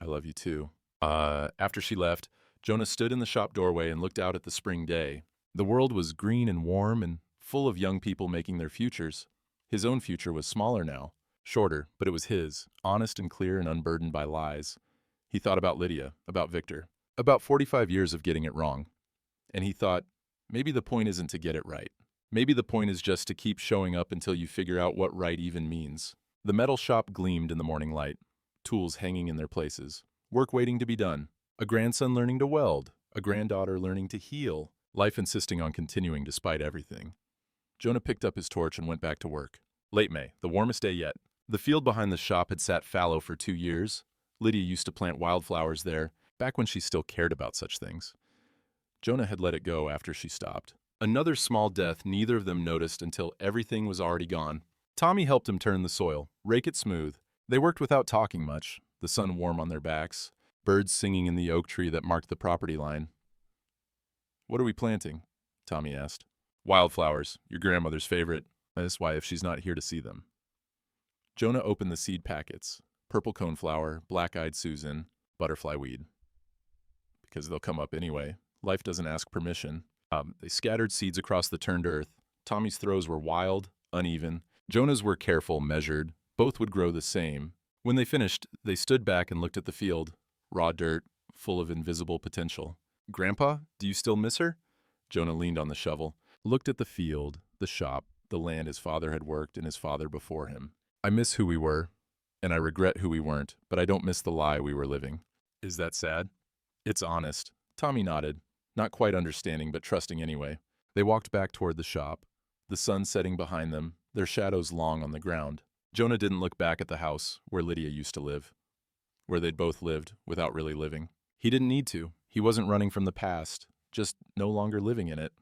I love you too. After she left, Jonah stood in the shop doorway and looked out at the spring day. The world was green and warm and full of young people making their futures. His own future was smaller now, shorter, but it was his, honest and clear and unburdened by lies. He thought about Lydia, about Victor, about 45 years of getting it wrong. And he thought, maybe the point isn't to get it right. Maybe the point is just to keep showing up until you figure out what right even means. The metal shop gleamed in the morning light, tools hanging in their places, work waiting to be done, a grandson learning to weld, a granddaughter learning to heal, life insisting on continuing despite everything. Jonah picked up his torch and went back to work. Late May, the warmest day yet. The field behind the shop had sat fallow for 2 years. Lydia used to plant wildflowers there, back when she still cared about such things. Jonah had let it go after she stopped. Another small death neither of them noticed until everything was already gone. Tommy helped him turn the soil, rake it smooth. They worked without talking much, the sun warm on their backs, birds singing in the oak tree that marked the property line. What are we planting? Tommy asked. Wildflowers, your grandmother's favorite. That's why if she's not here to see them. Jonah opened the seed packets. Purple coneflower, black-eyed Susan, butterfly weed. Because they'll come up anyway. Life doesn't ask permission. They scattered seeds across the turned earth. Tommy's throws were wild, uneven. Jonah's were careful, measured. Both would grow the same. When they finished, they stood back and looked at the field. Raw dirt, full of invisible potential. Grandpa, do you still miss her? Jonah leaned on the shovel, looked at the field, the shop, the land his father had worked and his father before him. I miss who we were, and I regret who we weren't, but I don't miss the lie we were living. Is that sad? It's honest. Tommy nodded, not quite understanding but trusting anyway. They walked back toward the shop, the sun setting behind them, their shadows long on the ground. Jonah didn't look back at the house where Lydia used to live, where they'd both lived without really living. He didn't need to. He wasn't running from the past, just no longer living in it.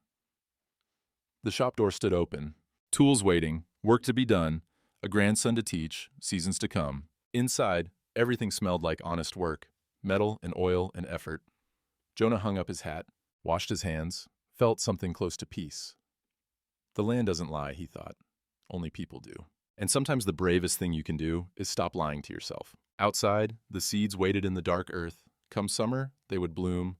The shop door stood open. Tools waiting, work to be done, a grandson to teach, seasons to come. Inside, everything smelled like honest work, metal and oil and effort. Jonah hung up his hat, washed his hands, felt something close to peace. The land doesn't lie, he thought. Only people do. And sometimes the bravest thing you can do is stop lying to yourself. Outside, the seeds waited in the dark earth. Come summer, they would bloom,